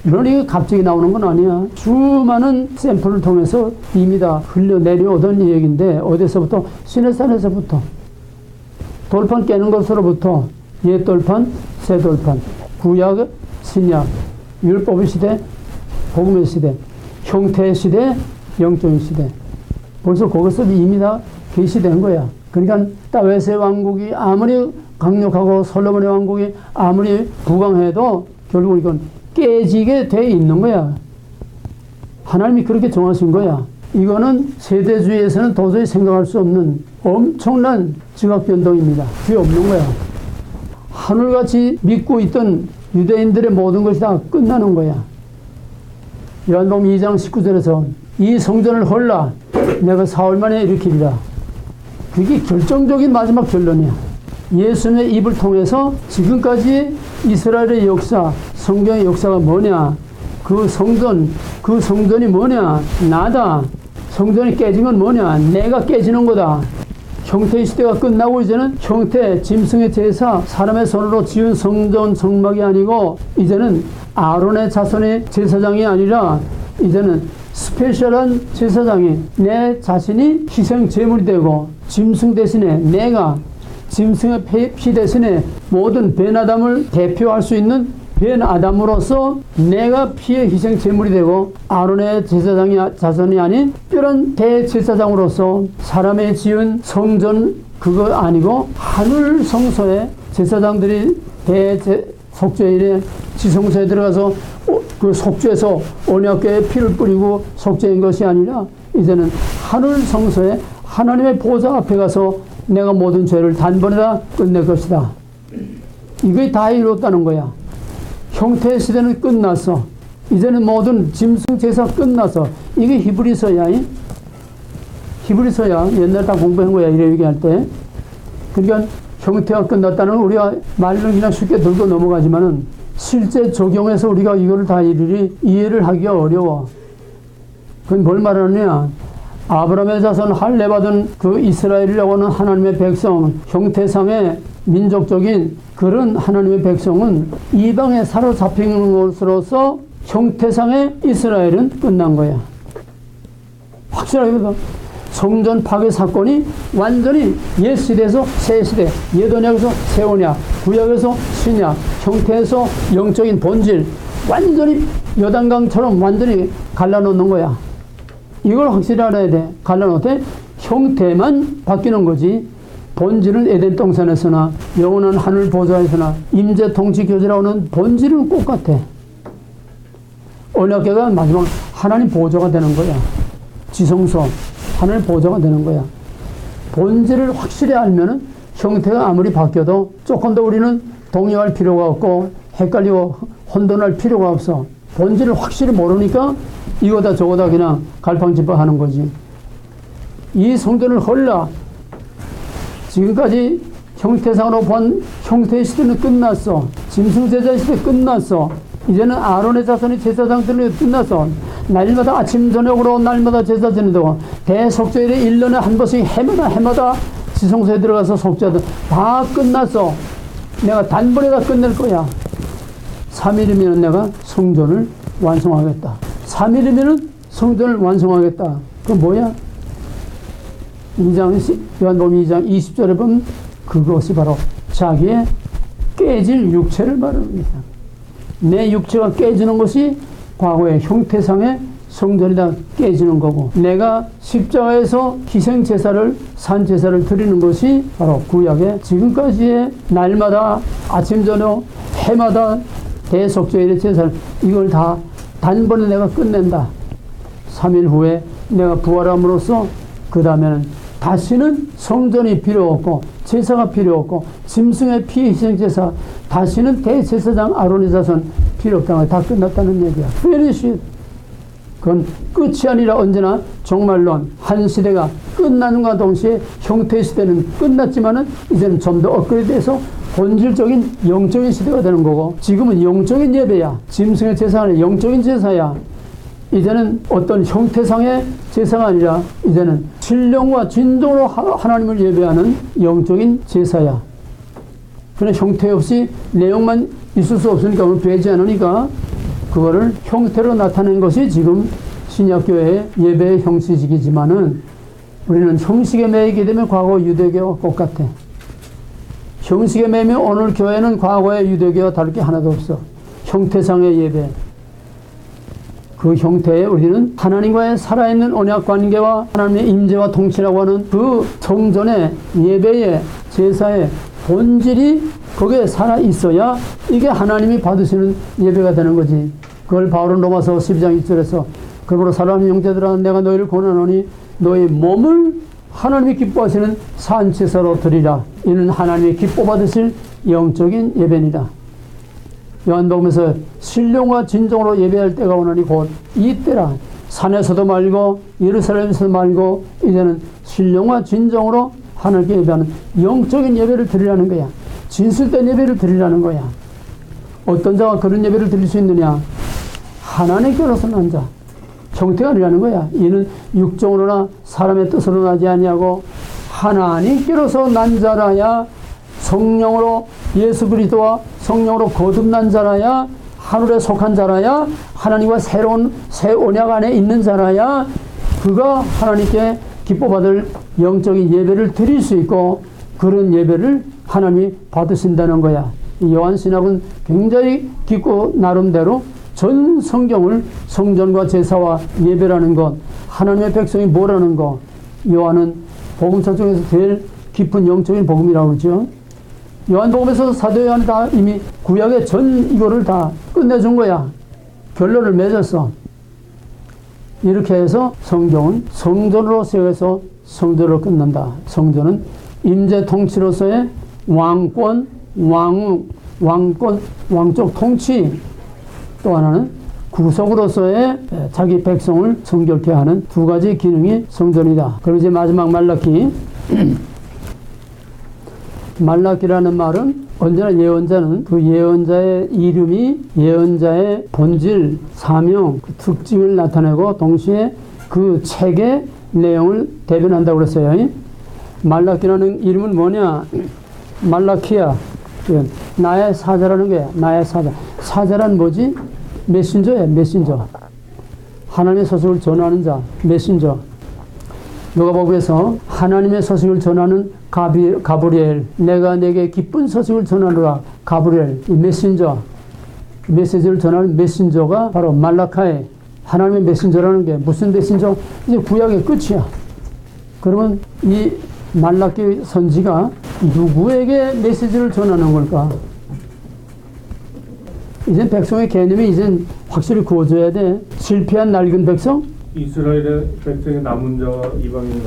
물론 이게 갑자기 나오는 건 아니야. 수많은 샘플을 통해서 이미 다 흘려내려오던 얘기인데 어디서부터? 시내산에서부터 돌판 깨는 것으로부터 옛 돌판, 새 돌판, 구약, 신약, 율법의 시대, 복음의 시대, 형태의 시대, 영적인 시대. 벌써 거기서 이미 다 계시된 거야. 그러니까 다윗의 왕국이 아무리 강력하고 솔로몬의 왕국이 아무리 부강해도 결국 이건 깨지게 돼 있는 거야. 하나님이 그렇게 정하신 거야. 이거는 세대주의에서는 도저히 생각할 수 없는 엄청난 지각변동입니다. 그게 없는 거야. 하늘같이 믿고 있던 유대인들의 모든 것이 다 끝나는 거야. 요한복음 2장 19절에서 이 성전을 헐라 내가 사흘 만에 일으키리라. 그게 결정적인 마지막 결론이야. 예수님의 입을 통해서 지금까지 이스라엘의 역사, 성경의 역사가 뭐냐? 그 성전이 뭐냐? 나다. 성전이 깨진 건 뭐냐? 내가 깨지는 거다. 형태의 시대가 끝나고 이제는 형태, 짐승의 제사, 사람의 손으로 지은 성전, 성막이 아니고 이제는 아론의 자손의 제사장이 아니라 이제는 스페셜한 제사장이 내 자신이 희생 제물이 되고 짐승 대신에 내가 짐승의 피 대신에 모든 벤아담을 대표할 수 있는 벤아담으로서 내가 피의 희생 제물이 되고 아론의 제사장이 자손이 아닌 특별한 대제사장으로서 사람의 지은 성전 그거 아니고 하늘 성소에 제사장들이 속죄일에 지성소에 들어가서 그 속죄에서 언약궤에 피를 뿌리고 속죄인 것이 아니라 이제는 하늘 성소에 하나님의 보좌 앞에 가서 내가 모든 죄를 단번에 다 끝낼 것이다. 이게 다 이뤘다는 거야. 형태의 시대는 끝났어. 이제는 모든 짐승 제사 끝났어. 이게 히브리서야. 히브리서야. 옛날에 다 공부한 거야. 이래 얘기할 때. 그러니까 형태가 끝났다는 건 우리가 말로 그냥 쉽게 들고 넘어가지만은 실제 적용해서 우리가 이거를 다 일일이 이해를 하기가 어려워. 그건 뭘 말하느냐? 아브라함의 자손 할례 받은 그 이스라엘이라고 하는 하나님의 백성, 형태상의 민족적인 그런 하나님의 백성은 이방에 사로잡힌 것으로서 형태상의 이스라엘은 끝난 거야. 확실하게 성전 파괴 사건이 완전히 옛 시대에서 새 시대, 옛 언약에서 새 언약, 구약에서 신약, 형태에서 영적인 본질, 완전히 여단강처럼 완전히 갈라놓는 거야. 이걸 확실히 알아야 돼. 갈라놓되 형태만 바뀌는 거지. 본질은 에덴 동산에서나 영원한 하늘 보좌에서나 임재 통치 교제라고는 본질은 똑같아. 언약궤가 마지막 하나님 보좌가 되는 거야. 지성소 하늘 보좌가 되는 거야. 본질을 확실히 알면은 형태가 아무리 바뀌어도 조금 더 우리는 동요할 필요가 없고 헷갈리고 혼돈할 필요가 없어. 본질을 확실히 모르니까 이거다 저거다 그냥 갈팡질팡 하는 거지. 이 성전을 헐라. 지금까지 형태상으로 본 형태의 시대는 끝났어. 짐승제자 시대 끝났어. 이제는 아론의 자손이 제사장들로 끝났어. 날마다 아침 저녁으로 날마다 제사 지내고 대속죄일에 1년에 한 번씩 해마다 지성소에 들어가서 속죄하던 다 끝났어. 내가 단번에 다 끝낼 거야. 3일이면 내가 성전을 완성하겠다. 3일이면 성전을 완성하겠다. 그건 뭐야? 요한복음 2장 20절에 보면 그것이 바로 자기의 깨질 육체를 말합니다. 내 육체가 깨지는 것이 과거의 형태상의 성전이다 깨지는 거고, 내가 십자가에서 희생제사를 산제사를 드리는 것이 바로 구약의 지금까지의 날마다 아침 저녁 해마다 대속죄일의 제사를 이걸 다 단번에 내가 끝낸다. 3일 후에 내가 부활함으로써 그 다음에는 다시는 성전이 필요 없고 제사가 필요 없고 짐승의 피 희생제사 다시는 대제사장 아론의 자손 필요 없다는 다 끝났다는 얘기야. Finish. 그건 끝이 아니라 언제나 종말론 한 시대가 끝나는과 동시에 형태의 시대는 끝났지만은 이제는 좀 더 업그레이드해서 본질적인 영적인 시대가 되는 거고, 지금은 영적인 예배야. 짐승의 제사가 아니라 영적인 제사야. 이제는 어떤 형태상의 제사가 아니라 이제는 신령과 진정으로 하나님을 예배하는 영적인 제사야. 그런 형태 없이 내용만 있을 수 없으니까 오늘 배지 않으니까 그거를 형태로 나타낸 것이 지금 신약교회의 예배의 형식이지만은 우리는 형식에 매이게 되면 과거 유대교와 똑같아. 형식에 매이면 오늘 교회는 과거의 유대교와 다를 게 하나도 없어. 형태상의 예배. 그 형태에 우리는 하나님과의 살아있는 언약 관계와 하나님의 임재와 통치라고 하는 그 성전의 예배의 제사의 본질이 거기에 살아있어야 이게 하나님이 받으시는 예배가 되는 거지. 그걸 바울은 로마서 12장 1절에서 그러므로 사람의 형제들아 내가 너희를 권하노니 너희 몸을 하나님이 기뻐하시는 산제사로 드리라. 이는 하나님이 기뻐 받으실 영적인 예배니라. 요한복음에서 신령과 진정으로 예배할 때가 오나니 곧 이때라. 산에서도 말고 예루살렘에서도 말고 이제는 신령과 진정으로 하나님께 예배하는 영적인 예배를 드리라는 거야. 진실된 예배를 드리라는 거야. 어떤 자가 그런 예배를 드릴 수 있느냐? 하나님께로서 난 자. 형태가 아니라는 거야. 이는 육정으로나 사람의 뜻으로 나지 아니하고 하나님께로서 난 자라야, 성령으로 예수 그리스도와 성령으로 거듭난 자라야, 하늘에 속한 자라야, 하나님과 새로운 새 언약 안에 있는 자라야 그가 하나님께 기뻐받을 영적인 예배를 드릴 수 있고, 그런 예배를 하나님이 받으신다는 거야. 이 요한신학은 굉장히 깊고 나름대로 전 성경을 성전과 제사와 예배라는 것, 하나님의 백성이 뭐라는 것, 요한은 복음서 중에서 제일 깊은 영적인 복음이라고 그러죠. 요한복음에서 사도 요한이 다 이미 구약의 전 이거를 다 끝내준 거야. 결론을 맺었어. 이렇게 해서 성경은 성전으로 세워서 성전으로 끝난다. 성전은 임재 통치로서의 왕권, 왕적 통치, 또 하나는 구속으로서의 자기 백성을 성결케 하는 두 가지 기능이 성전이다. 그리고 이제 마지막 말라기. 말라기라는 말은 언제나 예언자는 그 예언자의 이름이 예언자의 본질, 사명, 그 특징을 나타내고 동시에 그 책의 내용을 대변한다고 그랬어요. 말라기라는 이름은 뭐냐? 말라키야. 나의 사자라는 거야. 나의 사자. 사자란 뭐지? 메신저야. 메신저. 하나님의 소식을 전하는 자. 메신저. 누가복음에서 하나님의 소식을 전하는 가브리엘, 내가 내게 기쁜 소식을 전하노라. 가브리엘, 이 메신저, 메시지를 전하는 메신저가 바로 말라카의 하나님의 메신저라는 게 무슨 메신저? 이제 구약의 끝이야. 그러면 이 말라기 선지가 누구에게 메시지를 전하는 걸까? 이제 백성의 개념이 이제 확실히 구워져야 돼. 실패한 낡은 백성? 이스라엘의 백성의 남은 자와 이방인의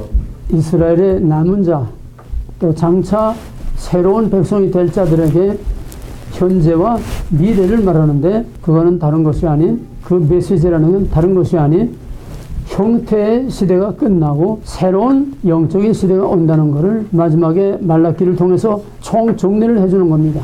이스라엘의 남은 자, 또 장차 새로운 백성이 될 자들에게 현재와 미래를 말하는데, 그거는 다른 것이 아닌 그 메시지라는 건 다른 것이 아닌 형태의 시대가 끝나고 새로운 영적인 시대가 온다는 것을 마지막에 말라기를 통해서 총정리를 해주는 겁니다.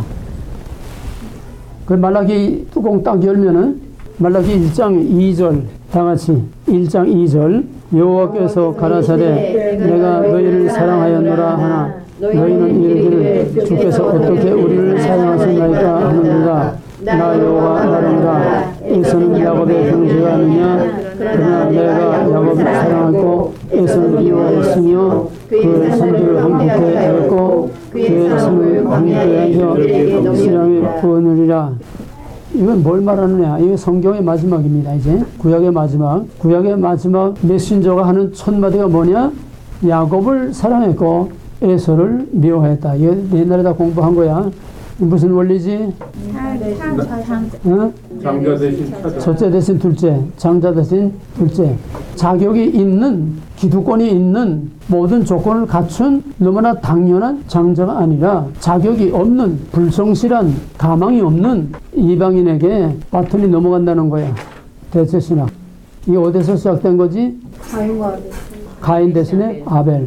그 말라기 뚜껑 딱 열면은 말라기 1장 2절 다 같이 1장 2절 여호와께서 가라사대 내가 너희를 사랑하였노라 하나 너희는 이르기를 주께서 어떻게 우리를 사랑하셨나이까 하는가 나 여호와 나는가 에서는 야곱의 형제가 아니냐 그러나 내가 야곱을 사랑하고 에서는 미워했으며 그 선들을 황폐케 하였고 그의 손을 황폐케 하여 신랑에 부어느리라. 이건 뭘 말하느냐? 이게 성경의 마지막입니다. 이제 구약의 마지막 메신저가 하는 첫 마디가 뭐냐? 야곱을 사랑했고 에서를 미워했다. 이거 옛날에 다 공부한 거야. 무슨 원리지? 장자 대신 차자. 첫째 대신 둘째, 장자 대신 둘째. 자격이 있는, 기득권이 있는 모든 조건을 갖춘 너무나 당연한 장자가 아니라 자격이 없는, 불성실한, 가망이 없는 이방인에게 바톤이 넘어간다는 거야. 대체신학. 이게 어디서 시작된 거지? 가인 대신에 아벨.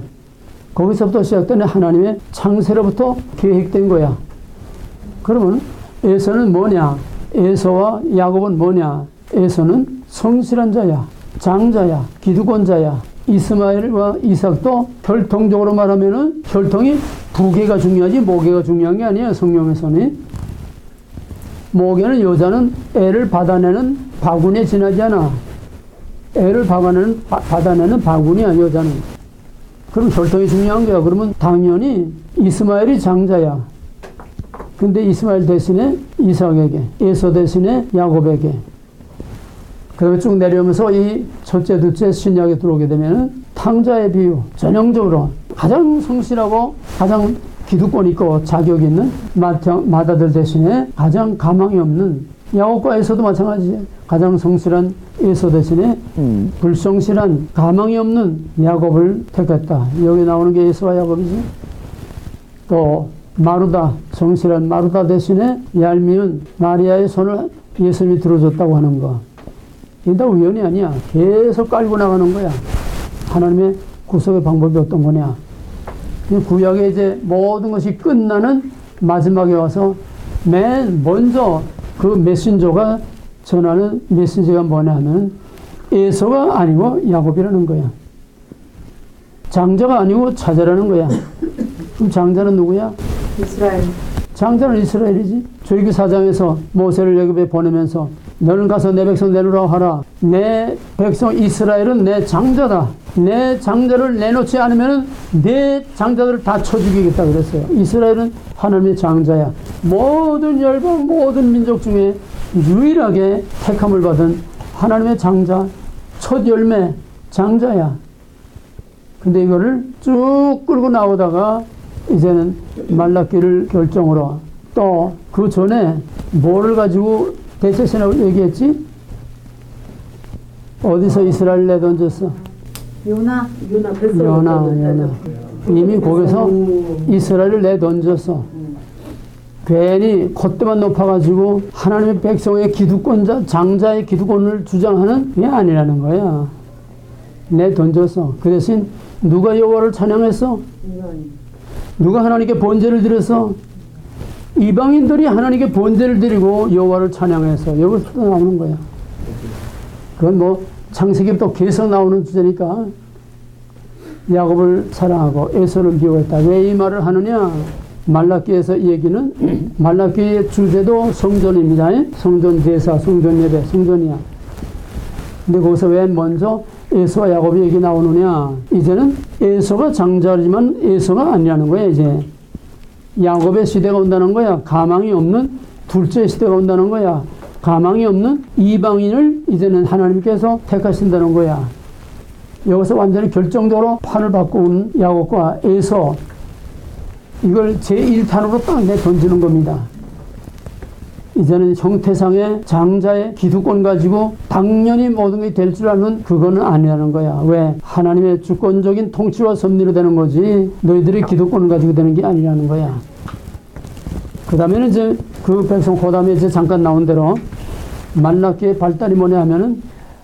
거기서부터 시작된 하나님의 창세로부터 계획된 거야. 그러면 에서는 뭐냐? 에서와 야곱은 뭐냐? 에서는 성실한 자야, 장자야, 기득권자야. 이스마엘과 이삭도 혈통적으로 말하면은 혈통이 부계가 중요하지 모계가 중요한 게 아니야. 성경에서는 모계는 여자는 애를 받아내는 바구니에 지나지 않아. 애를 받아내는 바구니야 여자는. 그럼 혈통이 중요한 거야. 그러면 당연히 이스마엘이 장자야. 근데 이스마엘 대신에 이삭에게, 에서 대신에 야곱에게. 그다음에 쭉 내려오면서 이 첫째, 둘째 신약에 들어오게 되면은 탕자의 비유, 전형적으로 가장 성실하고 가장 기득권 있고 자격 있는 마다들 대신에 가장 가망이 없는 야곱과 에서도 마찬가지지. 가장 성실한 에서 대신에 불성실한 가망이 없는 야곱을 택했다. 여기 나오는 게 에서와 야곱이지. 또 마루다, 성실한 마루다 대신에 얄미운 마리아의 손을 예수님이 들어줬다고 하는 거. 이게 다 우연이 아니야. 계속 깔고 나가는 거야. 하나님의 구속의 방법이 어떤 거냐. 구약의 이제 모든 것이 끝나는 마지막에 와서 맨 먼저 그 메신저가 전하는 메시지가 뭐냐 하면 에서가 아니고 야곱이라는 거야. 장자가 아니고 차자라는 거야. 그럼 장자는 누구야? 이스라엘. 장자는 이스라엘이지. 출애굽기 4장에서 모세를 애굽에 보내면서 너는 가서 내 백성 내놓으라고 하라. 내 백성 이스라엘은 내 장자다. 내 장자를 내놓지 않으면 내 장자들을 다 쳐 죽이겠다 그랬어요. 이스라엘은 하나님의 장자야. 모든 열방 모든 민족 중에 유일하게 택함을 받은 하나님의 장자, 첫 열매 장자야. 근데 이거를 쭉 끌고 나오다가 이제는 말라기를 결정으로 또 그 전에 뭐를 가지고 대체신학을 얘기했지? 어디서 이스라엘 내던졌어? 요나. 이미 거기서 이스라엘을 내던졌어. 괜히 콧대만 높아가지고 하나님의 백성의 기득권자, 장자의 기득권을 주장하는 게 아니라는 거야. 내던졌어. 그 대신 누가 여호와를 찬양했어? 누가 하나님께 번제를 드렸어? 이방인들이 하나님께 번제를 드리고 여호와를 찬양해서 여기서 나오는 거야. 그건 뭐 창세기부터 계속 나오는 주제니까 야곱을 사랑하고 에서를 미워했다. 왜 이 말을 하느냐? 말라기에서 이 얘기는 말라기의 주제도 성전입니다. 성전 제사, 성전 예배, 성전이야. 근데 거기서 왜 먼저 에서와 야곱이 얘기 나오느냐? 이제는 에서가 장자지만 에서가 아니라는 거야. 이제 야곱의 시대가 온다는 거야. 가망이 없는 둘째 시대가 온다는 거야. 가망이 없는 이방인을 이제는 하나님께서 택하신다는 거야. 여기서 완전히 결정적으로 판을 바꾸는 야곱과 에서, 이걸 제1탄으로 딱 내던지는 겁니다. 이제는 형태상의 장자의 기득권 가지고 당연히 모든 게 될 줄 아는 그거는 아니라는 거야. 왜? 하나님의 주권적인 통치와 섭리로 되는 거지 너희들이 기득권을 가지고 되는 게 아니라는 거야. 그 다음에는 이제 그 백성, 그 다음에 이제 잠깐 나온 대로 말라기의 발달이 뭐냐 하면은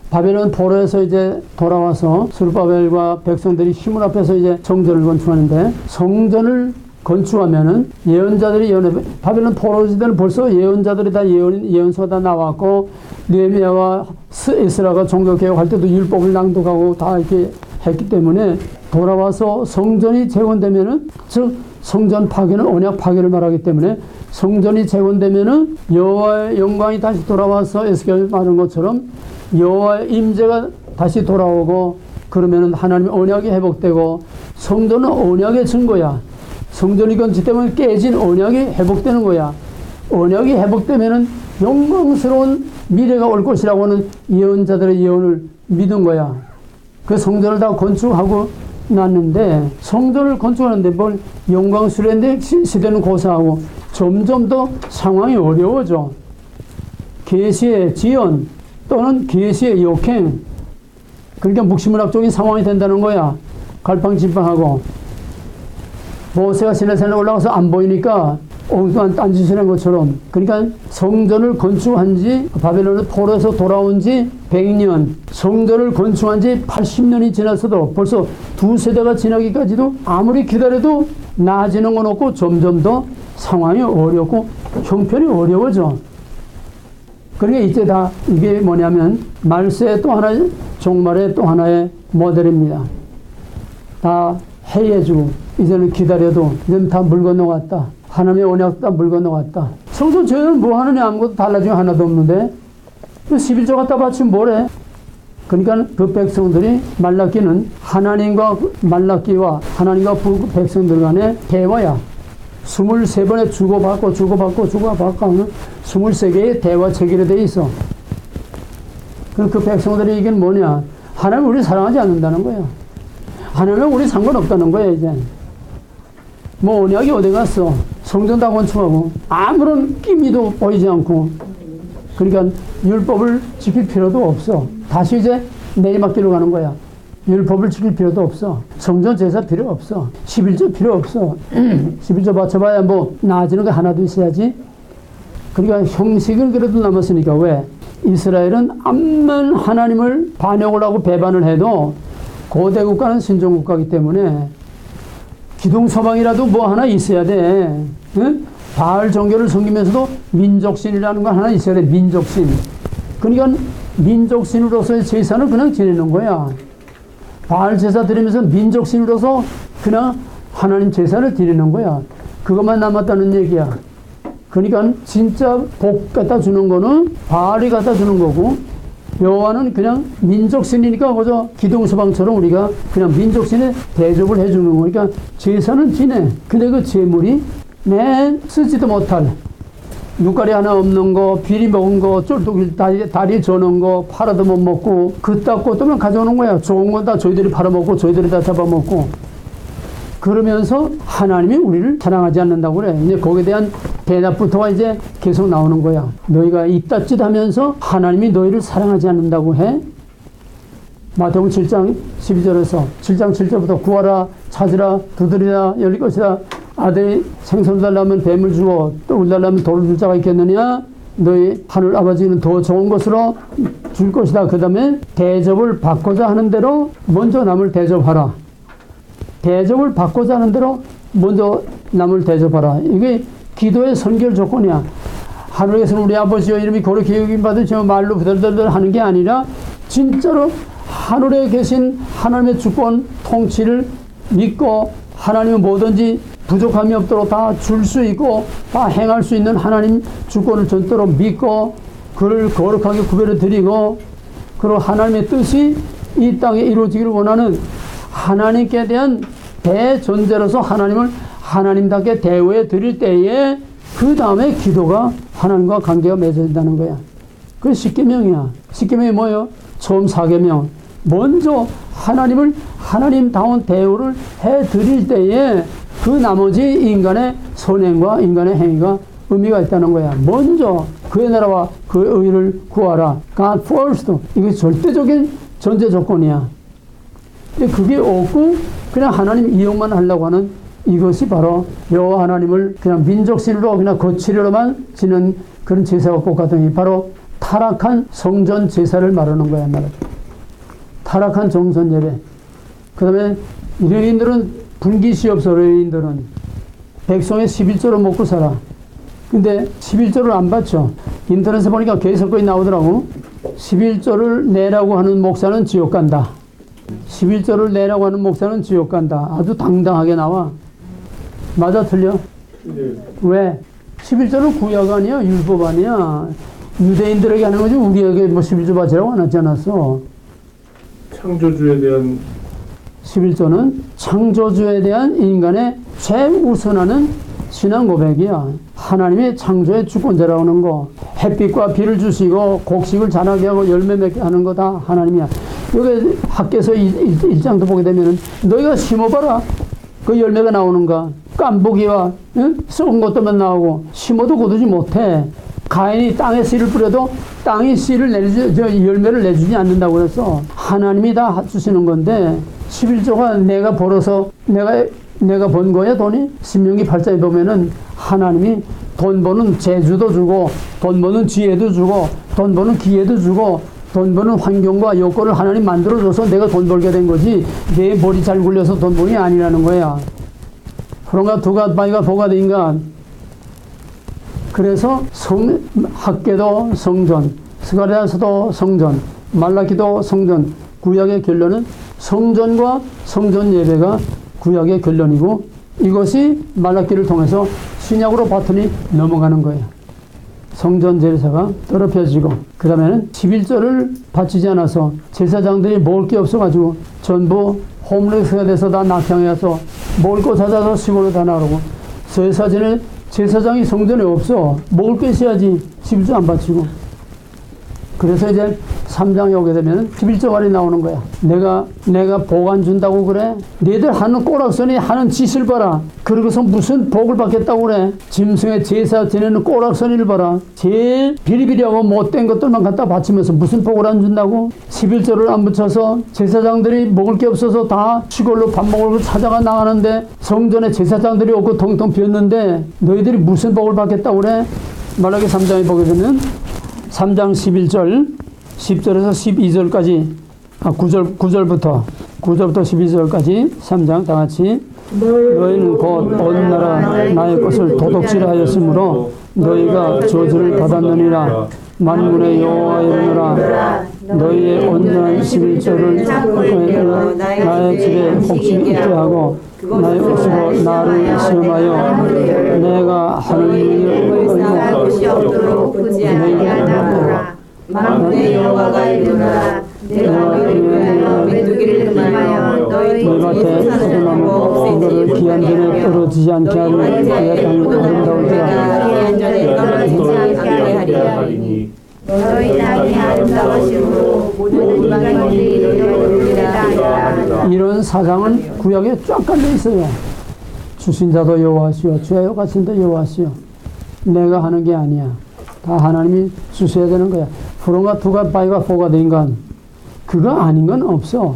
바벨론 포로에서 이제 돌아와서 스룹바벨과 백성들이 힘을 합해서 이제 성전을 건축하는데, 성전을 건축하면은 예언자들이 바벨론 포로 시대는 벌써 예언자들이 다 예언서가 다 나왔고, 느헤미야와 에스라가 종교개혁할 때도 율법을 낭독하고 다 이렇게 했기 때문에 돌아와서 성전이 재건되면은, 즉 성전 파괴는 언약 파괴를 말하기 때문에 성전이 재건되면은 여호와의 영광이 다시 돌아와서 에스겔이 말한 것처럼 여호와의 임재가 다시 돌아오고, 그러면은 하나님의 언약이 회복되고, 성전은 언약의 증거야. 성전이 건축되면 깨진 언약이 회복되는 거야. 언약이 회복되면은 영광스러운 미래가 올 것이라고 하는 예언자들의 예언을 믿은 거야. 그 성전을 다 건축하고 났는데, 성전을 건축하는데 뭘 영광스러운데 시대는 고사하고 점점 더 상황이 어려워져. 계시의 지연 또는 계시의 역행, 그러니까 묵시문학적인 상황이 된다는 거야. 갈팡질팡하고 모세가 시내산에 올라가서 안 보이니까 엉뚱한 딴짓을 한 것처럼. 그러니까 성전을 건축한 지, 바벨론의 포로에서 돌아온 지 100년, 성전을 건축한 지 80년이 지났어도 벌써 2세대가 지나기까지도 아무리 기다려도 나아지는 건 없고 점점 더 상황이 어렵고 형편이 어려워져. 그러니까 이제 다 이게 뭐냐면 말세의 또 하나의, 종말의 또 하나의 모델입니다. 다 해해주고, 이제는 기다려도 이제는 다 물 건너갔다. 하나님의 언약 다 물 건너갔다. 성전 죄는 뭐 하느냐, 아무것도 달라진 거 하나도 없는데 11조 갖다 바치면 뭐래? 그러니까 그 백성들이, 말라기는 하나님과 말라기와 하나님과 백성들 간의 대화야. 23번에 주고받고 하면 23개의 대화 체계로 되어 있어. 그 백성들이 이게 뭐냐? 하나님 우리 사랑하지 않는다는 거야. 하나님은 우리 상관없다는 거야. 이제 뭐 언약이 어디 갔어? 성전 다 건축하고 아무런 끼미도 보이지 않고, 그러니까 율법을 지킬 필요도 없어. 다시 이제 내리막길로 가는 거야. 율법을 지킬 필요도 없어. 성전 제사 필요 없어. 11조 필요 없어. 11조 바쳐봐야 뭐 나아지는 거 하나도 있어야지. 그러니까 형식은 그래도 남았으니까. 왜? 이스라엘은 암만 하나님을 반역을 하고 배반을 해도 고대 국가는 신종 국가이기 때문에 기둥서방이라도 뭐 하나 있어야 돼. 응? 바알 종교를 섬기면서도 민족신이라는 거 하나 있어야 돼. 민족신. 그러니까 민족신으로서의 제사는 그냥 지내는 거야. 바알 제사 드리면서 민족신으로서 그냥 하나님 제사를 드리는 거야. 그것만 남았다는 얘기야. 그러니까 진짜 복 갖다 주는 거는 바알이 갖다 주는 거고, 여호와는 그냥 민족신이니까 그저 기둥서방처럼 우리가 그냥 민족신에 대접을 해주는 거니까 제사는 지내. 근데 그 제물이 쓰지도 못할, 눈가리 하나 없는 거, 비리 먹은 거, 쫄뚝이 다리 저는 거, 팔아도 못 먹고, 그따 꽃도만 가져오는 거야. 좋은 건 다 저희들이 팔아먹고 저희들이 다 잡아먹고. 그러면서 하나님이 우리를 사랑하지 않는다고 그래. 이제 거기에 대한 대답부터가 이제 계속 나오는 거야. 너희가 입닫짓 하면서 하나님이 너희를 사랑하지 않는다고 해? 마태복음 7장 12절에서 7장 7절부터 구하라, 찾으라, 두드리라, 열릴 것이다. 아들이 생선 달라면 뱀을 주고 또 울 달라면 돌을 줄 자가 있겠느냐? 너희 하늘 아버지는 더 좋은 것으로 줄 것이다. 그 다음에 대접을 받고자 하는 대로 먼저 남을 대접하라. 대접을 받고자 하는 대로 먼저 남을 대접하라. 이게 기도의 선결 조건이야. 하늘에 계신 우리 아버지여 이름이 거룩히 여김 받으시며 말로 부들부들 하는 게 아니라 진짜로 하늘에 계신 하나님의 주권 통치를 믿고, 하나님은 뭐든지 부족함이 없도록 다 줄 수 있고 다 행할 수 있는 하나님 주권을 전도로 믿고, 그를 거룩하게 구별해 드리고, 그리고 하나님의 뜻이 이 땅에 이루어지기를 원하는 하나님께 대한 대존재로서 하나님을 하나님답게 대우해 드릴 때에 그 다음에 기도가 하나님과 관계가 맺어진다는 거야. 그게 십계명이야. 십계명이 뭐예요? 처음 4계명. 먼저 하나님을 하나님다운 대우를 해 드릴 때에 그 나머지 인간의 선행과 인간의 행위가 의미가 있다는 거야. 먼저 그의 나라와 그의 의를 구하라. God first. 이게 절대적인 전제 조건이야. 근데 그게 없고 그냥 하나님 이용만 하려고 하는, 이것이 바로 여호와 하나님을 그냥 민족신으로 그냥 거칠로만 지는 그런 제사가 꼭 같은 게 바로 타락한 성전 제사를 말하는 거야, 말하자. 타락한 정선 예배. 그 다음에 레위인들은 분깃이 없어, 레위인들은. 백성의 11조로 먹고 살아. 근데 11조를 안 받죠. 인터넷에 보니까 계속 거기 나오더라고. 11조를 내라고 하는 목사는 지옥 간다. 11조를 내라고 하는 목사는 지옥 간다. 아주 당당하게 나와. 맞아, 틀려? 네. 왜? 11조는 구약 아니야, 율법 아니야. 유대인들에게 하는 거지, 우리에게 뭐 11조 바치라고 안 하지 않았어. 창조주에 대한 11조는 창조주에 대한 인간의 최우선하는 신앙 고백이야. 하나님이 창조의 주권자라는 거, 햇빛과 비를 주시고 곡식을 자라게 하고 열매 맺게 하는 거 다 하나님이야. 여기 학교에서 1장도 보게 되면은 너희가 심어봐라. 그 열매가 나오는가? 깐보기와 썩은 것들만 나오고 심어도 거두지 못해. 가인이 땅에 씨를 뿌려도 땅이 씨를 열매를 내주지 않는다고 그래서 하나님이 다 주시는 건데 11조가 내가 벌어서 내가 번 거야, 돈이? 신명기 8장에 보면은 하나님이 돈 버는 재주도 주고 돈 버는 지혜도 주고 돈 버는 기회도 주고 돈 버는 환경과 여건을 하나님 만들어줘서 내가 돈 벌게 된 거지 내 머리 잘 굴려서 돈 버는 게 아니라는 거야. 그런가 두가 바위가 보가 된가. 그래서 학계도 성전, 스가랴서도 성전, 말라기도 성전. 구약의 결론은 성전과 성전 예배가 구약의 결론이고 이것이 말라기를 통해서 신약으로 바톤이 넘어가는 거예요. 성전 제사가 더럽혀지고 그 다음에는 11조를 바치지 않아서 제사장들이 먹을 게 없어가지고 전부 홈리스가 돼서 다 낙향해서 먹을 거 찾아서 시골로 다 나가고 제사장이 성전에 없어. 먹을 게 있어야지 11조 안 바치고. 그래서 이제 3장에 오게 되면 11조 말이 나오는 거야. 내가 복 안 준다고 그래? 너희들 하는 꼬락선이 하는 짓을 봐라. 그러고서 무슨 복을 받겠다고 그래? 짐승의 제사 지내는 꼬락선이를 봐라. 제일 비리비리하고 못된 것들만 갖다 바치면서 무슨 복을 안 준다고? 11조를 안 붙여서 제사장들이 먹을 게 없어서 다 시골로 밥 먹으러 찾아가 나가는데 성전에 제사장들이 없고 텅텅 비었는데 너희들이 무슨 복을 받겠다고 그래? 말라기 3장에 보게 되면 3장 11절 10절에서 12절까지 9절부터 12절까지 3장 다 같이 너희는 곧 온 나라 나의 것을 도둑질하였으므로 너희가 저주를 받았느니라. 만군의 여호와 이르노라. 너희의 온전한 11조를 나의 집에 혹시 있게 하고 나의 옷으로 나를 시험하여 내가 하는 것이 없도록 보지 아니하노라. 만군의 여호와가 이르노라. 내가 너희를 메뚜기를 금하여 너희 밭에 포도나무 이거를 기한 전에 떨어지지 않게 하고 그의 땅이 아름다울 때라. 기한 전에 떨어지지 않게 하리니 너희 땅이 아름다우심으로 모든 만민이 너희를 부르리라. 이런 사상은 구약에 쫙 깔려 있어요. 주신자도 여호와시오, 주의 가신도 여호와시오. 내가 하는 게 아니야. 다 하나님이 주셔야 되는 거야. 그런가 두가 바위가 포가 된 건 그거 아닌 건 없어.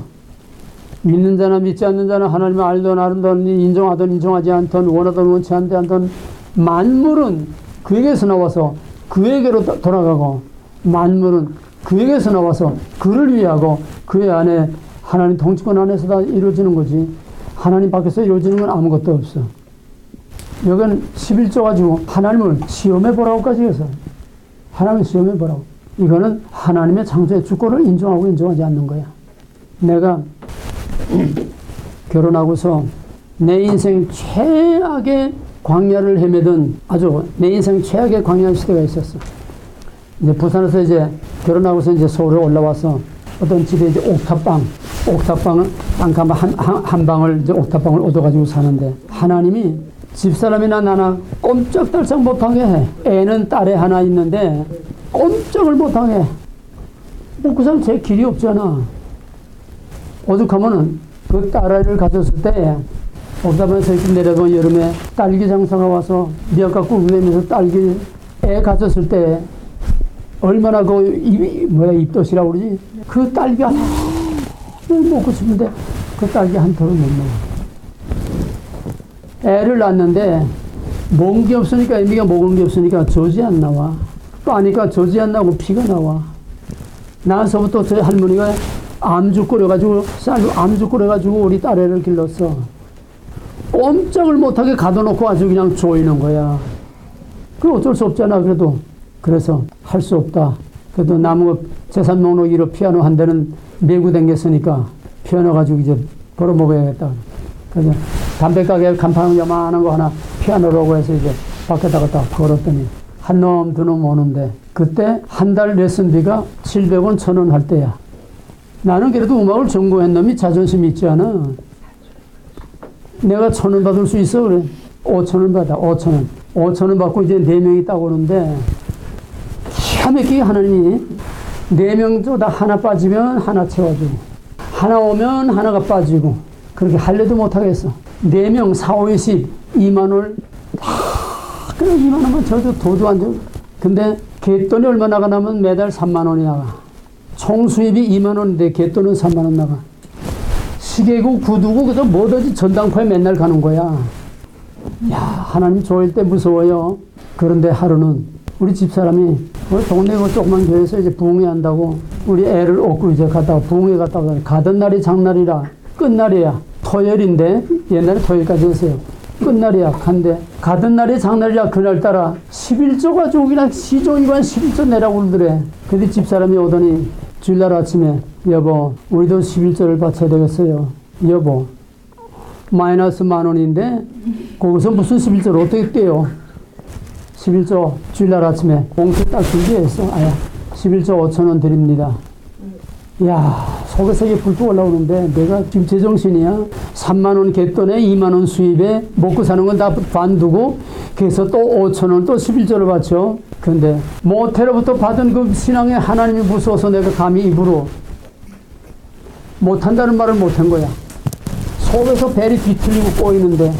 믿는 자나 믿지 않는 자나 하나님을 알던 알던 인정하던 인정하지 않던 원하던 원치 않던 만물은 그에게서 나와서 그에게로 돌아가고 만물은 그에게서 나와서 그를 위하고 그의 안에 하나님 통치권 안에서 다 이루어지는 거지. 하나님 밖에서 이루어지는 건 아무것도 없어. 여기는 11조 가지고 하나님을 시험해 보라고까지 해서 하나님을 시험해 보라고. 이거는 하나님의 창조의 주권을 인정하고 인정하지 않는 거야. 내가 결혼하고서 내 인생 최악의 광야를 헤매던 아주 내 인생 최악의 광야 시대가 있었어. 이제 부산에서 이제 결혼하고서 이제 서울에 올라와서 어떤 집에 이제 옥탑방을 한 방을 이제 옥탑방을 얻어가지고 사는데 하나님이 집사람이나 나나 꼼짝달싹 못하게 해. 애는 딸에 하나 있는데 꼼짝을 못하게 해. 그 사람 제 길이 없잖아. 오죽하면은 그 딸아이를 가졌을 때 옥탑방에서 이렇게 내려가면 여름에 딸기 장사가 와서 미역과 꿀 내면서 딸기 애 가졌을 때 얼마나 입덧이라고 그러지? 그 딸기 하나 먹고 싶은데 그 딸기 한 톨을 못 먹어. 애를 낳았는데 먹은 게 없으니까 애미가 먹은 게 없으니까 젖이 안 나와. 빠니까 젖이 안 나고 피가 나와. 나서부터 저희 할머니가 암죽 끓여가지고, 쌀로 암죽 끓여가지고 우리 딸애를 길렀어. 꼼짝을 못하게 가둬놓고 아주 그냥 조이는 거야. 그 어쩔 수 없잖아, 그래도. 그래서 할 수 없다. 그래도 나무 재산 목록 1호 피아노 한 대는 메고 댕겼으니까 피아노 가지고 이제 벌어먹어야겠다. 그래서 담배가게 간판 요만한 거 하나 피아노라고 해서 이제 밖에다가 딱 걸었더니 한 놈, 두 놈 오는데 그때 한 달 레슨비가 700원, 1000원 할 때야. 나는 그래도 음악을 전공한 놈이 자존심이 있지 않아. 내가 1000원 받을 수 있어? 그래. 5000원 받아, 5000원. 5000원 받고 이제 4명이 딱 오는데 기가 막히게 하나님이 4명 다 하나 빠지면 하나 채워주고 하나 오면 하나가 빠지고 그렇게 할래도 못하겠어. 4명 4, 5, 10 2만원을 다 그래 2만원만 저도 도도 안 주고. 근데 갯돈이 얼마 나가냐면 매달 3만원이 나가. 총 수입이 2만원인데 갯돈은 3만원 나가. 시계고 구두고 그저 뭐든지 전당포에 맨날 가는 거야. 야, 하나님 조일 때 무서워요. 그런데 하루는 우리 집사람이 우리 동네 그 조그만 교회에서 이제 부흥회 한다고 우리 애를 업고 이제 갔다가 부흥회 갔다가 가던 날이 장날이라 끝날이야. 토요일인데 옛날에 토요일까지 했어요. 끝날이야. 간대 가던 날이 장날이라 그날따라 11조 가지고 그냥 시종이관 11조 내라고 그러더래. 근데 집사람이 오더니 주일날 아침에 여보 우리도 11조를 바쳐야 되겠어요. 여보 마이너스 10,000원인데 거기서 무슨 11조를 어떻게 떼요? 11조 주일날 아침에 봉투 딱 준비했어. 아야 11조 5,000원 드립니다. 야 속에서 이게 불뚝 올라오는데 내가 지금 제정신이야. 3만원 갯돈에 2만원 수입에 먹고 사는 건 다 반두고 그래서 또 5,000원 또 11조를 바쳐. 근데 모태로부터 받은 그 신앙의 하나님이 무서워서 내가 감히 입으로 못한다는 말을 못한 거야. 속에서 벨이 뒤틀리고 꼬이는데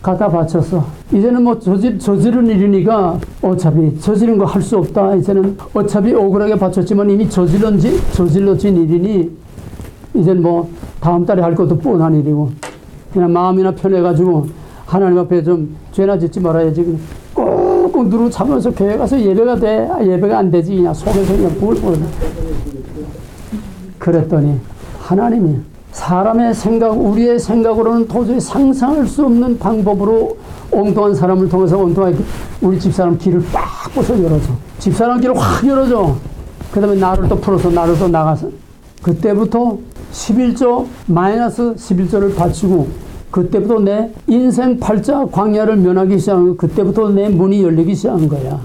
갖다 바쳤어. 이제는 뭐 저지른 일이니까 어차피 저지른 거 할 수 없다. 이제는 어차피 억울하게 바쳤지만 이미 저질러진 일이니 이제는 뭐 다음 달에 할 것도 뻔한 일이고 그냥 마음이나 편해가지고 하나님 앞에 좀 죄나 짓지 말아야지. 꾹꾹 누르고 참으면서 교회 가서 예배가 돼? 예배가 안 되지. 그냥 속에서 그냥 부글부글. 그랬더니 하나님이 사람의 생각, 우리의 생각으로는 도저히 상상할 수 없는 방법으로 엉뚱한 사람을 통해서 엉뚱하게 우리 집사람 길을 빡 부숴 열어줘. 집사람 길을 확 열어줘. 그 다음에 나를 또 풀어서 나를 또 나가서 그때부터 11조 마이너스 11조를 바치고 그때부터 내 인생 팔자 광야를 면하기 시작한 그때부터 내 문이 열리기 시작한 거야.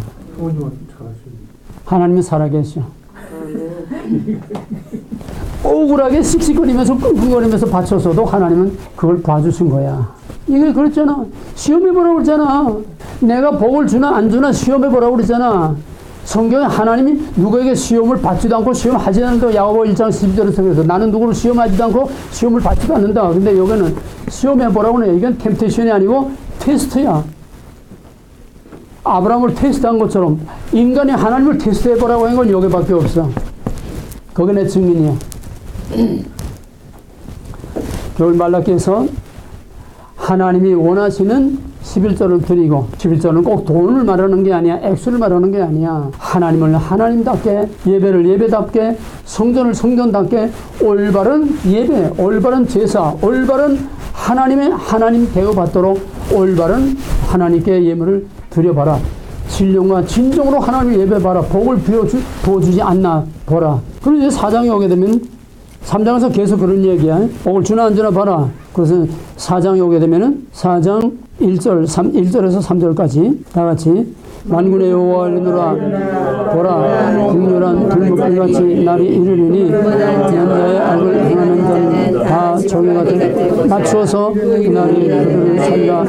하나님이 살아계셔. 억울하게 씩씩거리면서 끙끙거리면서 바쳤어도 하나님은 그걸 봐주신 거야. 이게 그렇잖아. 시험해보라고 그러잖아. 내가 복을 주나 안 주나 시험해보라고 그러잖아. 성경에 하나님이 누구에게 시험을 받지도 않고 시험하지 않는다. 야고보 1장 12절에서 그래서 나는 누구를 시험하지도 않고 시험을 받지도 않는다. 근데 여기는 시험해보라고 그래요. 이건 템테이션이 아니고 테스트야. 아브라함을 테스트한 것처럼 인간이 하나님을 테스트해보라고 한 건 여기밖에 없어. 그게 내 증인이야. 겨울 말라께서 하나님이 원하시는 11조를 드리고 11조는 꼭 돈을 말하는 게 아니야. 액수를 말하는 게 아니야. 하나님을 하나님답게 예배를 예배답게 성전을 성전답게 올바른 예배 올바른 제사 올바른 하나님의 하나님 대우받도록 올바른 하나님께 예물을 드려봐라. 진령과 진정으로 하나님을 예배봐라. 복을 부어주지 않나 보라. 그리고 이제 4장에 오게 되면 3장에서 계속 그런 얘기야. 복을 주나 안 주나 봐라. 그래서 4장에 오게 되면은 4장 1절에서 3절까지 다 같이 만군의 여호와 이르노라 보라 극렬한 불목불같이 날이 이르리니 나의 악을 행하는 자는 다 정해가 맞추어서 날이 그들을 살라